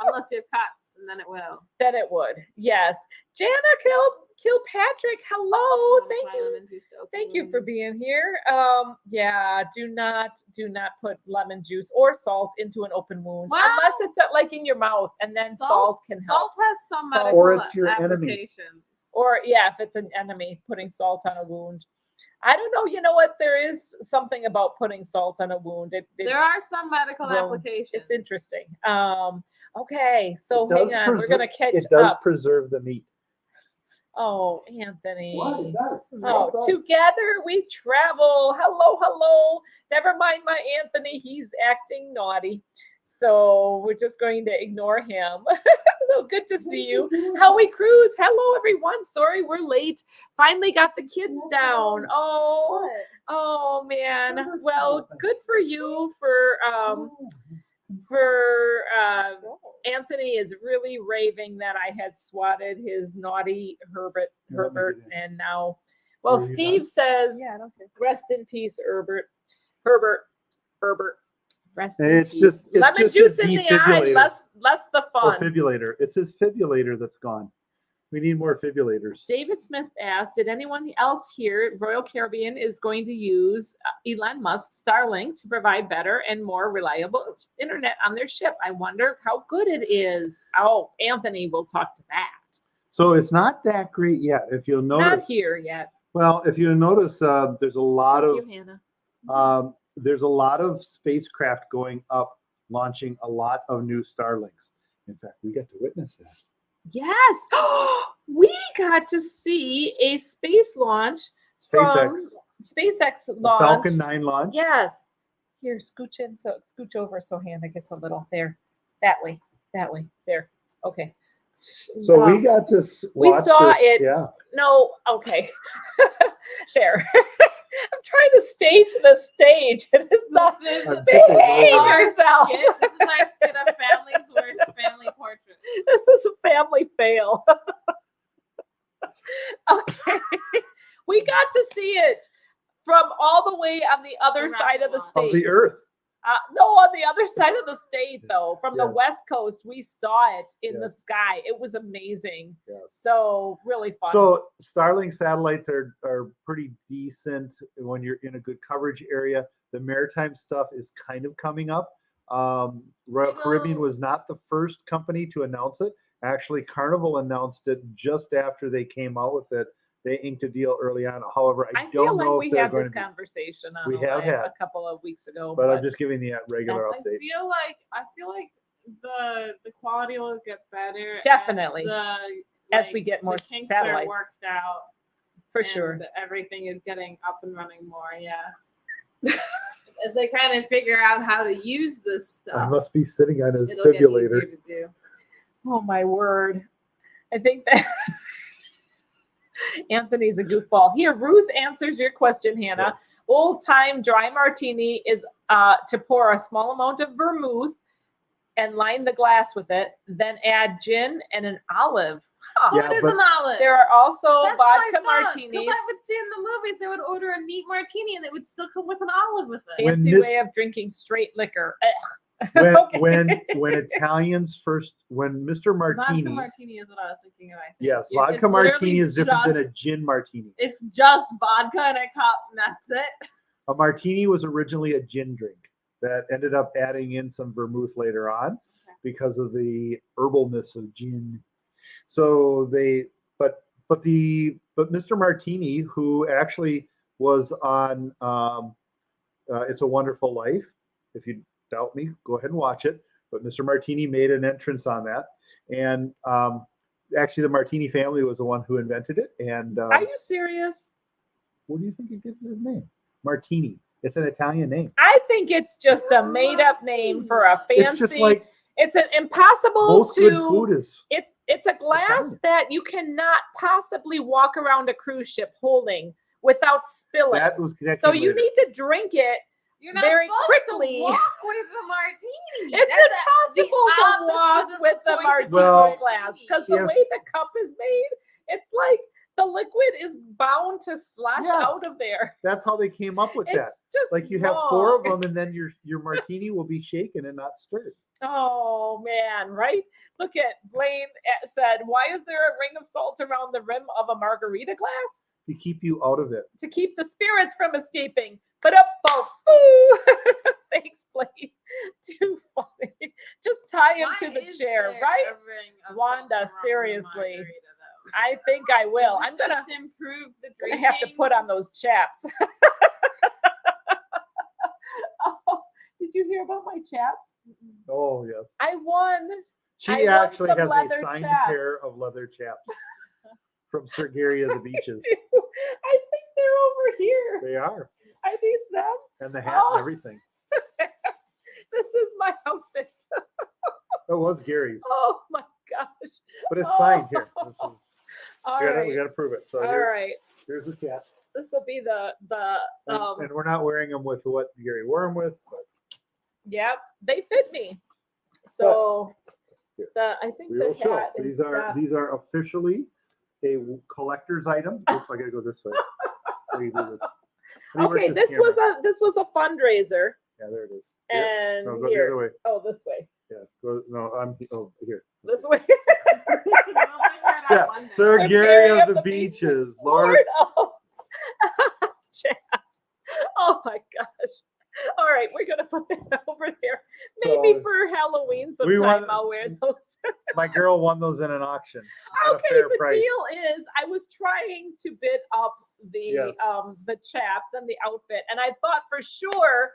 unless you have cuts, and then it will. then it would. Yes, Jana Kilpatrick, hello, Don't thank apply you. lemon juice to open Thank you for wounds. being here. Yeah, do not put lemon juice or salt into an open wound Well, unless it's like in your mouth, and then salt can help. Salt has some Salt- medical Or it's your enemy. applications. Or yeah, if it's an enemy, putting salt on a wound. I don't know. You know what? There is something about putting salt on a wound. There are some medical will- applications. It's interesting. Okay, so It does hang on, we're gonna catch It does up. preserve the meat. Oh, Anthony. does. Oh, together we travel. Hello. Never mind my Anthony. He's acting naughty. So we're just going to ignore him. So good to see you. Howie Cruz. Hello, everyone. Sorry, we're late. Finally got the kids down. Oh man. Well, good for you for Anthony is really raving that I had swatted his naughty Herbert, and now, well, Are you Steve says, Yeah, I don't care. rest in peace, Herbert. Rest in It's peace. just it's Lemon just juice his in the eye, defibrillator. less the Or fun. fibrillator. It's his fibrillator that's gone. We need more fibrillators. David Smith asked, did anyone else here, Royal Caribbean is going to use Elon Musk's Starlink to provide better and more reliable internet on their ship? I wonder how good it is. Oh, Anthony will talk to that. So it's not that great yet. If you'll Not notice, here yet. well, if you notice, there's a lot Thank of you, Hannah. there's a lot of spacecraft going up, launching a lot of new Starlinks. In fact, we get to witness that. Yes. We got to see a space launch from SpaceX The launch. Falcon 9 launch. Yes. Here, scooch over so Hannah gets a little there. That way. There. Okay. So we got to we watch saw this. it. Yeah. No, okay. There. I'm trying to stage the stage. And it's not This is I'm behave our yourself. This is our skit of family's worst family portrait. This is a family fail. Okay. We got to see it from all the way on the other Around side of the the state. Of the Earth. No, on the other side of the state, though, from the Yes. West Coast, we saw it in the Yes. sky. It was amazing. Yes. So really fun. So Starlink satellites are pretty decent when you're in a good coverage area. The maritime stuff is kind of coming up. Royal Caribbean was not the first company to announce it. Actually, Carnival announced it just after they came out with it. They inked a deal early on. However, I I feel don't like know we if they're had going this to be. conversation on We the have live had. a couple of weeks ago. But I'm just giving the regular I update. feel like the quality will get better. Definitely. As we get more the kinks satellites. are worked out. for sure. and everything is getting up and running more. Yeah. As they kind of figure out how to use this I stuff, must be sitting on his it'll get easier fibrillator. to do. Oh my word. I think that Anthony's a goofball. Here, Ruth answers your question, Hannah. Yes. Old time dry martini is to pour a small amount of vermouth and line the glass with it. Then add gin and an olive. So Yeah, it is but an olive. There are also That's what I vodka thought, martinis. Because I would see in the movies they would order a neat martini and it would still come with an olive with it. When Fancy Miss- way of drinking straight liquor. when Okay. when Italians first, when Mr. Martini, Vodka martini is what I was thinking of. I think. yes, It's vodka literally martini is different than a just- gin martini. It's just vodka in a cup and that's it. A martini was originally a gin drink that ended up adding in some vermouth later on because of the herbalness of gin. So but Mr. Martini, who actually was on It's a Wonderful Life. If you doubt me, go ahead and watch it. But Mr. Martini made an entrance on that, and actually the Martini family was the one who invented it. And Are you serious? what do you think it gives his name? Martini. It's an Italian name. I think it's just a made up name for a fancy. It's just like it's an impossible most good to. food is. It's a glass Italian. that you cannot possibly walk around a cruise ship holding without spilling. That was connected. So you later. need to drink it. You're not Very supposed quickly. to walk with a martini. It's That's impossible to opposite walk of with the the point of martini Well, glass because the yeah. way the cup is made, it's like the liquid is bound to slosh Yeah. out of there. That's how they came up with It's that. just Like you have 4 of wrong. them, and then your martini will be shaken and not stirred. Oh man, right? Look at Blaine said, "Why is there a ring of salt around the rim of a margarita glass?" To keep you out of it. To keep the spirits from escaping. But up, boo! Thanks, Blaine. Too funny. Just tie him to the chair, right? Wanda, seriously. I think I will. I'm gonna improve the gonna drinking. have to put on those chaps. Oh, did you hear about my chaps? Oh yes. I won. She I want actually some has a leather signed chaps. pair of leather chaps from Sir Gary of the Beaches. I think they're over here. They are. Are these them? And the hat Oh. and everything. This is my outfit. It was Gary's. Oh my gosh. But it's signed here. This is, All we right. gotta prove it. So All right. here's the cap. This will be the And we're not wearing them with what Gary wore them with, but yep, they fit me. So Here. I think we the will show. hat These is are officially a collector's item. Oops, I gotta go this way. How do you do this? How do you work okay. This camera? was a fundraiser, Yeah, there it is. Here. and No, go the here. other way. Oh, this way. Yeah. Go, no, I'm here. This way. Yeah, Sir Sir Gary of the Beaches, Lord. Oh. Chaps. Oh my gosh. All right, we're gonna put that over there. Maybe So, for Halloween we sometime want- I'll wear those. My girl won those in an auction at a Okay, fair the price. deal is I was trying to bid up Yes. the chaps and the outfit, and I thought for sure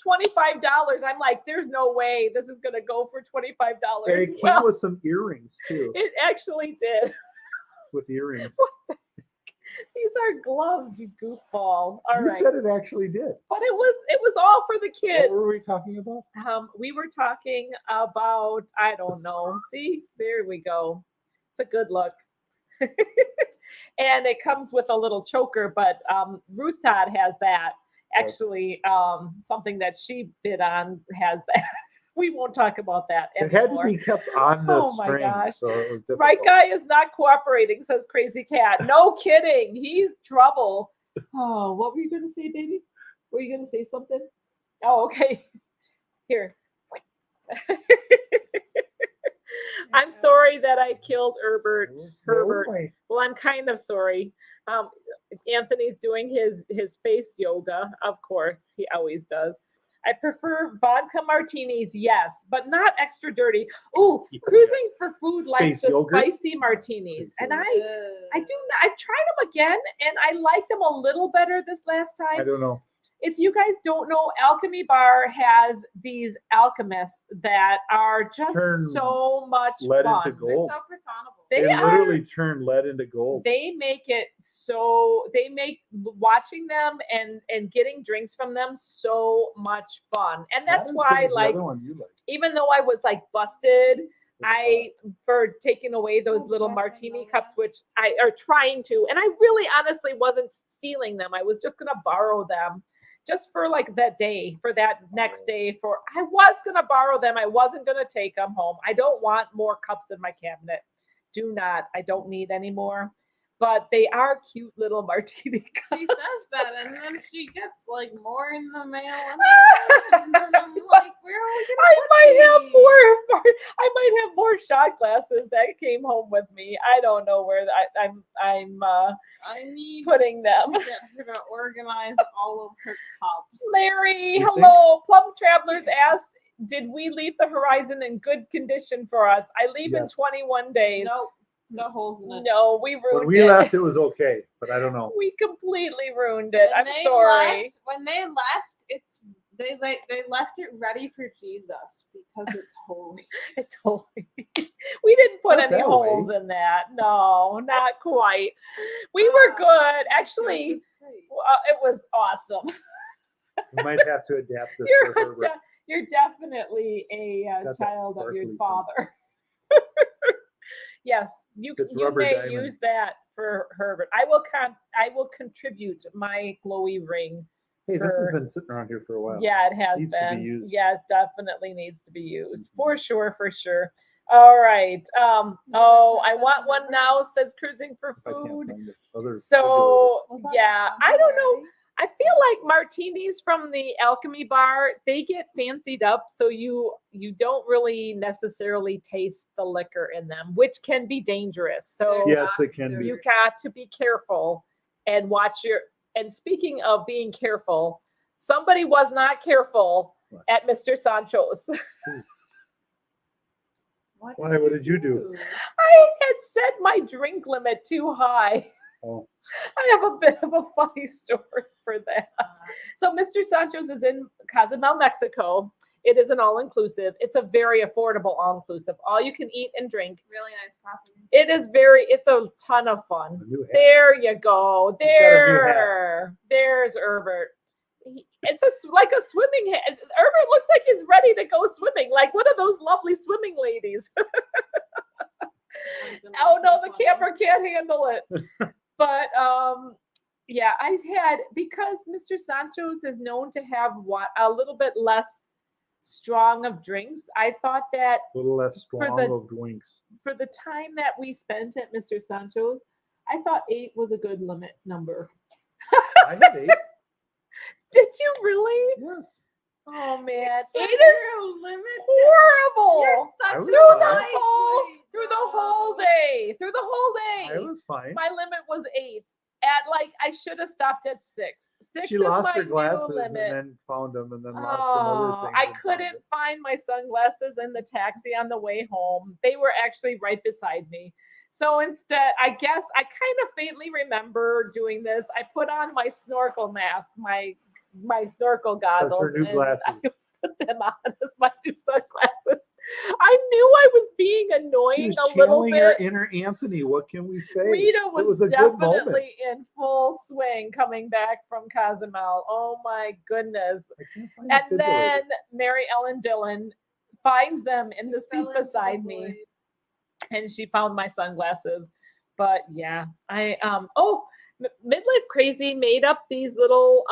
$25. I'm like, there's no way this is gonna go for $25. And it came Well, with some earrings too. it actually did. With earrings. These are gloves, you goofball. All You right, said it actually did. but it was all for the kids. What were we talking about? We were talking about, I don't know. See, there we go. It's a good look. And it comes with a little choker, but Ruth Todd has that. Actually, something that she bid on has that. We won't talk about that It had to anymore. be kept on the Oh my string, gosh. so it was difficult. Right guy is not cooperating, says Crazy Cat. No kidding. He's trouble. Oh, what were you going to say, baby? Were you going to say something? Oh, okay. Here. I'm sorry that I killed Herbert. Well, I'm kind of sorry. Anthony's doing his face yoga, of course. He always does. I prefer vodka martinis, yes, but not extra dirty. Ooh, cruising for food likes Face the yogurt? spicy martinis. Face And yogurt. I've tried them again, and I liked them a little better this last I time. don't know. If you guys don't know, Alchemy Bar has these alchemists that are just Turn so much lead fun. into gold. So personable. They They are. literally turn lead into gold. They make it so. They make watching them and getting drinks from them so much fun, and Not that's as why, good as the like, other one you like. even though I was like busted, for taking away those Oh, little bless martini my cups, which I are trying to, and I really honestly wasn't stealing them. I was just gonna borrow them just for like that day, for that next day. I was gonna borrow them. I wasn't gonna take them home. I don't want more cups in my cabinet. Do not. I don't need any more. But they are cute little martini cups. She says that, and then she gets like more in the mail, and then I'm like, where are we gonna I put might have these? more. I might have more shot glasses that came home with me. I don't know where I'm I need putting them. to get her to organize all of her cups. Larry, You hello. Plum Travelers asked, did we leave the Horizon in good condition for us? I leave in Yes. 21 days. Nope, got holes in it. No, we ruined When we it. left, it was okay, but I don't know. We completely ruined it. I'm When they sorry. when they left, they left it ready for Jesus because it's holy. It's holy. We didn't put Not any that holes in that. No, not quite. We were good. Actually, It was great. it was awesome. We might have to adapt this You're, for Herbert. you're definitely a Got that child of your sparkly thing. father. Yes, you It's you rubber may diamond. use that for Herbert. I will contribute my glowy ring. Hey, this for- has been sitting around here for a while. Yeah, it has Needs to be been. used. Yeah, it definitely needs to be used. Mhm. For sure, for sure. All right. Oh, I that's want one Herbert. now, says cruising for If I can't food. find it. Other So Was that yeah, on I don't know. already? I feel like martinis from the Alchemy Bar, they get fancied up, so you don't really necessarily taste the liquor in them, which can be dangerous. So Yes, it can be. you got to be careful and watch your. And speaking of being careful, somebody was not careful What? at Mr. Sancho's. Why? What did you do? I had set my drink limit too high. Oh, I have a bit of a funny story for that. So Mr. Sancho's is in Cozumel, Mexico. It is an all-inclusive. It's a very affordable all-inclusive. All you can eat and drink. Really nice property. It's a ton of fun. a new hat. There you go. He's got a new hat. There's Herbert. It's like a swimming hat. Herbert looks like he's ready to go swimming, like one of those lovely swimming ladies. Oh no, the camera can't handle it. But yeah, because Mr. Sancho's is known to have a little bit less strong of drinks. I thought that a little less strong the- of drinks. for the time that we spent at Mr. Sancho's, I thought 8 was a good limit number. I had 8. Did you really? Yes. Oh man, Set 8 is your limit. horrible. You're such I a was Through the fine. whole, lightweight, through the though. whole day, through the whole I day. was fine. My limit was 8. At I should have stopped at 6. 6 She is lost my her new glasses and limit. then found them and then lost Oh, another thing. I and found couldn't it. find my sunglasses in the taxi on the way home. They were actually right beside me. So instead, I guess I kind of faintly remember doing this. I put on my snorkel mask, my snorkel goggles. her new and glasses. I put them on as my new sunglasses. I knew I was being She annoying was a little channeling her bit. inner Anthony. What can we say? Rita it was was a good moment. definitely in full swing coming back from Cozumel. Oh my goodness. I can't find the And defibrillator. then Mary Ellen Dillon finds them in the Fell seat into the beside me, void. and she found my sunglasses. But yeah, Midlife Crazy made up these little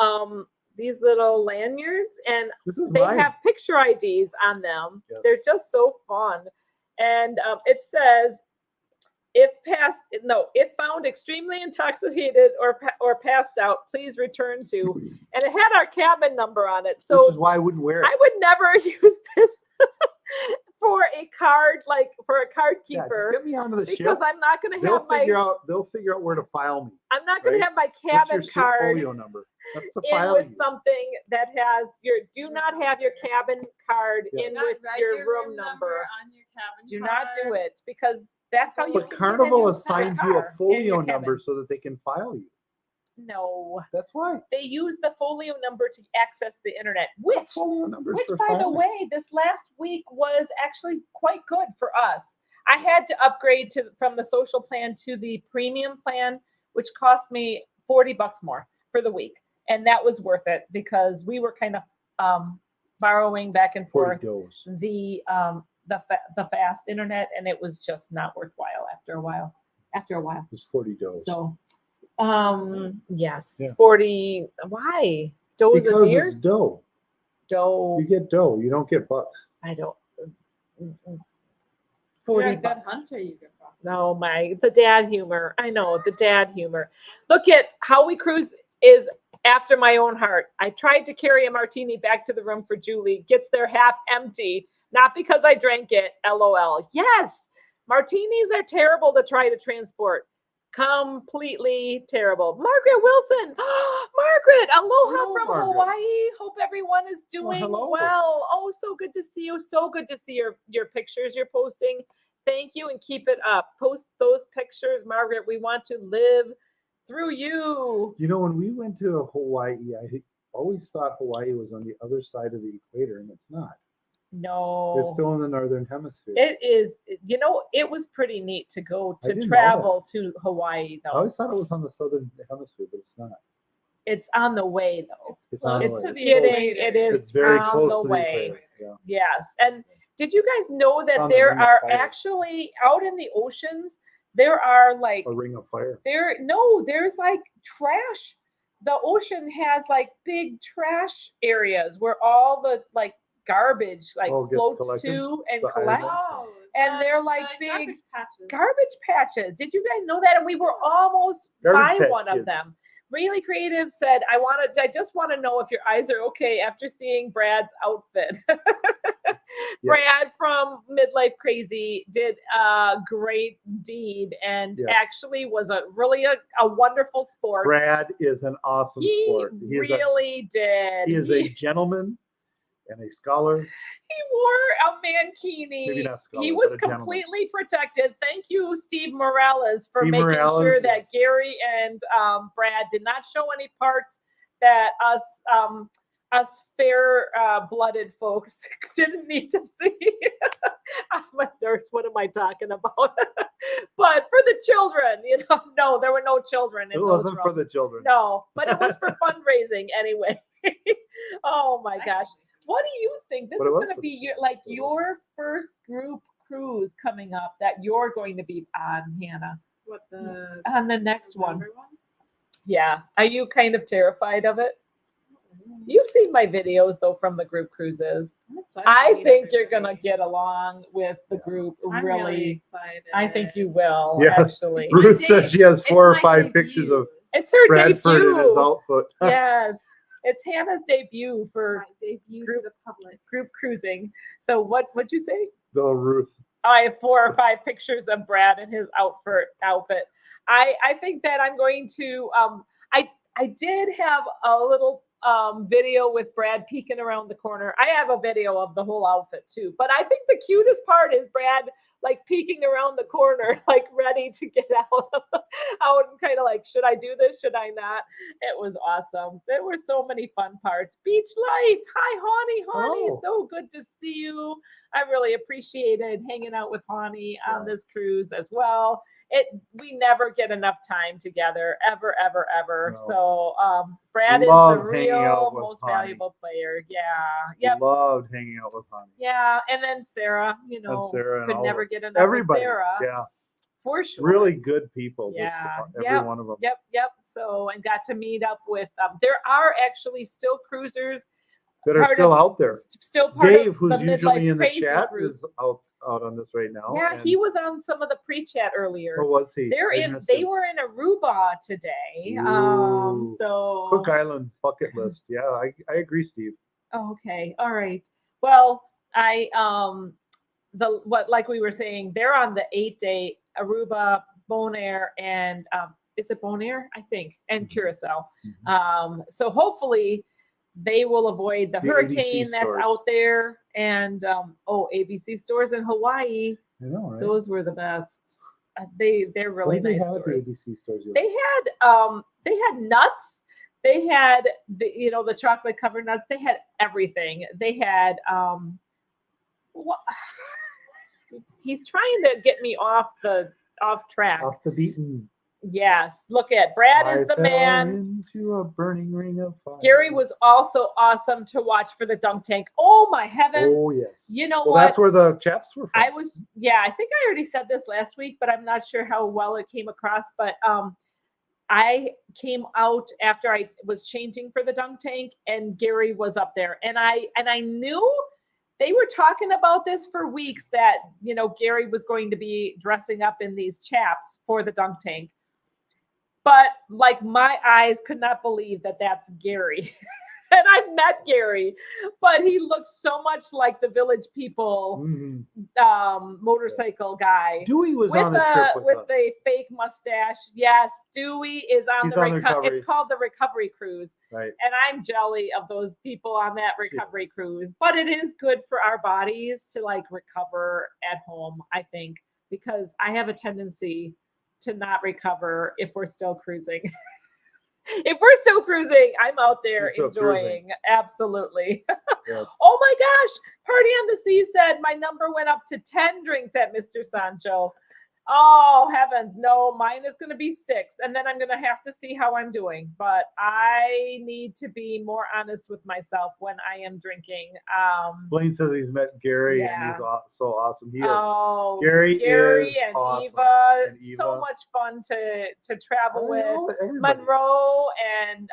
lanyards, and This is they mine. have picture IDs on them. Yes. They're just so fun. And it says, if found extremely intoxicated or passed out, please return to. And it had our cabin number on it. So which is why I wouldn't wear it. I would never use this for a card Yeah, just keeper, get me onto the because ship. I'm not going to They'll have my figure out where to file me. I'm not going right? to have my What's your cabin ship card folio number? That's the in file with you. something that has do not have your cabin card Yes. in Not with write your room number. on your cabin Do not do card. it, because that's how you But can Carnival get assigns in you your a car, in folio your cabin. number so that they can file you. No, That's why. they use the folio number to access the internet, A which folio number Which, for by the filing. way, this last week was actually quite good for us. I had to upgrade from the social plan to the premium plan, which cost me $40 more for the week, and that was worth it because we were kind of borrowing back and 40 forth does. the fast internet, and it was just not worthwhile after a while. It's 40 does. So, yes, Yeah. 40. Why? Doe is a Because deer? it's doe. Doe. You get doe. You don't get bucks. I don't. You're 40 a good bucks. hunter, you get bucks. No, the dad humor. I know, the dad humor. Look at how we cruise is after my own heart. I tried to carry a martini back to the room for Julie. Gets there half empty. Not because I drank it. LOL. Yes, martinis are terrible to try to transport. Completely terrible. Margaret Wilson. Margaret, aloha Hello, from Margaret. Hawaii. Hope everyone is doing hello. well. Oh, so good to see you. So good to see your pictures you're posting. Thank you and keep it up. Post those pictures, Margaret. We want to live through you. You know, when we went to Hawaii, I always thought Hawaii was on the other side of the equator, and it's not. No. It's still in the northern hemisphere. It is, it was pretty neat to go I to didn't know travel to Hawaii I though. always thought it was on the southern hemisphere, but it's not. It's on the way though. It's on the It's way. to the getting, equator. it is It's very on close the to the way. equator. Yeah. Yes. And did you guys know that On the there Ring of are Fire. actually out in the oceans, there are like, A ring of fire. there's like trash. The ocean has like big trash areas where all the like garbage like Oh, gets floats collected? to and The collects. islands? Oh, And the- they're like the big patches. garbage patches. Did you guys know that? And we were almost Garbage by Patch one of Kids. them. Really Creative said, I just want to know if your eyes are okay after seeing Brad's outfit. Brad from Midlife Crazy did a great deed and Yes. actually was a wonderful sport. Brad is an awesome He sport. really did. He is a gentleman and a scholar. He wore a mankini. Maybe not scholar, He was but a gentleman. completely protected. Thank you, Steve Morales, for Steve making Morales, sure that yes. Gary and Brad did not show any parts that us fair-blooded folks didn't need to see. I'm a nurse. What am I talking about? But for the children, no, there were no children in It those wasn't for rooms. the children. No, but it was for fundraising anyway. Oh my gosh. What do you think? This But it is was going to for be the your first group cruise coming up that you're going to be on, Hannah. What the On the next one. November one? Yeah. Are you kind of terrified of it? You've seen my videos though from the group cruises. I'm excited to I meet think you're everybody. gonna get along with the group I'm really. excited. I think you will Yeah. actually. my Ruth said she has It's 4 or my 5 pictures debut. of It's her Bradford in his debut. outfit. Yes. It's Hannah's debut for My debut Group- to the public. group cruising. So what'd you say? The Ruth. I have 4 or 5 pictures of Brad in his outfit. I think that I'm going to I did have a little video with Brad peeking around the corner. I have a video of the whole outfit too, but I think the cutest part is Brad like peeking around the corner, like ready to get out and kind of like, should I do this? Should I not? It was awesome. There were so many fun parts. Beach life. Hi, Honey. Oh. So good to see you. I really appreciated hanging out with Honey on Yeah. this cruise as well. We never get enough time together, ever. No. So Brad Loved is the hanging real out with most Honey. valuable player. Yeah. Yep. Loved hanging out with Honey. Yeah. And then Sarah, Sarah and could all never of- get enough Everybody. of Sarah. Yeah. For sure. Really good people. Yeah. Every Yep. one of them. Yep. So, and got to meet up with, there are actually still cruisers, That are part still of- out there. still part Dave, of who's the usually Midlife in the Crazy chat, group. is out on this right now. Yeah, and- he was on some of the pre-chat earlier. Oh, was he? I missed They him. were in Aruba today. Ooh. So Cook Island's bucket list. Yeah, I agree, Steve. Oh, okay. All right. Well, like we were saying, they're on the 8-day Aruba, Bonaire, and is it Bonaire? I think, and Mhm. Curacao. Mhm. So hopefully they will avoid the The hurricane ABC that's stores. out there. And ABC stores in Hawaii, I know, right? those were the best. They're really what did they nice have at the stores. ABC stores? They had nuts. They had the chocolate covered nuts. They had everything. They had what? He's trying to get me off track. Off the beaten. Yes, look at Brad I is the fell man. into a burning ring of fire. Gary was also awesome to watch for the dunk tank. Oh my heavens! Oh yes. You know Well, what? that's where the chaps were from. I think I already said this last week, but I'm not sure how well it came across. But I came out after I was changing for the dunk tank, and Gary was up there, and I knew they were talking about this for weeks, that Gary was going to be dressing up in these chaps for the dunk tank. But like, my eyes could not believe that that's Gary. And I've met Gary, but he looks so much like the Village People motorcycle guy. Dewey was on the trip with us. the fake mustache. Yes, Dewey is on He's the on the recovery. It's called the recovery cruise. Right. And I'm jelly of those people on that recovery cruise. But it is good for our bodies to like recover at home, I think, because I have a tendency to not recover if we're still cruising. If we're still cruising, I'm out there enjoying. Absolutely. Yes. Oh my gosh. Party on the Sea said my number went up to 10 drinks at Mr. Sancho. Oh, heavens. No, mine is going to be 6. And then I'm going to have to see how I'm doing. But I need to be more honest with myself when I am drinking. Blaine says he's met Gary and he's so awesome. He is. Gary is and awesome. Eva. And Eva. So much fun to travel with. Monroe and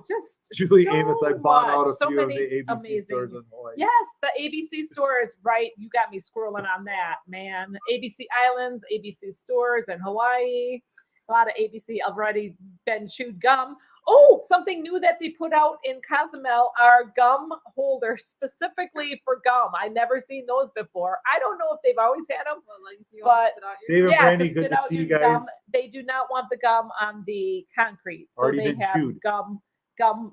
just Julie so Amos. I bought out a so few of many the ABC amazing stores in Hawaii. Yes, the ABC stores, right? You got me scrolling on that, man. ABC Islands, ABC stores in Hawaii. A lot of ABC. I've already been chewed gum. Oh, something new that they put out in Cozumel are gum holders specifically for gum. I never seen those before. I don't know if they've always had them, but David Brandy, good to out see you your guys. gum. They do not want the gum on the concrete, so Already they been have chewed. gum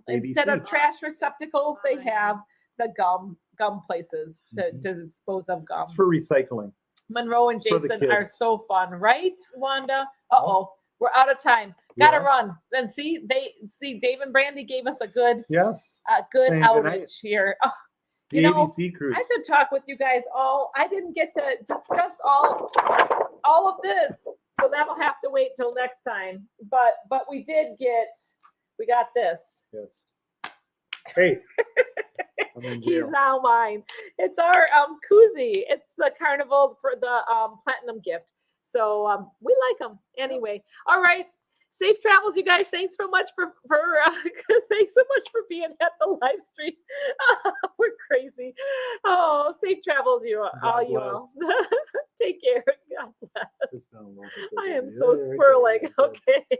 instead ABC. of trash receptacles. They have the gum places to dispose of gum. It's for recycling. Monroe and For the Jason are kids. so fun, right, Wanda? We're out of time. Gotta run. Then see, Dave and Brandy gave us a good Same outreach tonight. here. Oh, The ABC cruise. I could talk with you guys all. I didn't get to discuss all of this, so that'll have to wait till next time. But we got this. Yes. Hey. I'm in jail. He's now mine. It's our koozie. It's the Carnival for the platinum gift. So we like them anyway. All right. Safe travels, you guys. Thanks so much for thanks so much for being at the live stream. We're crazy. Oh, safe travels, you all. Take care. God bless. I am so squirreling. Okay.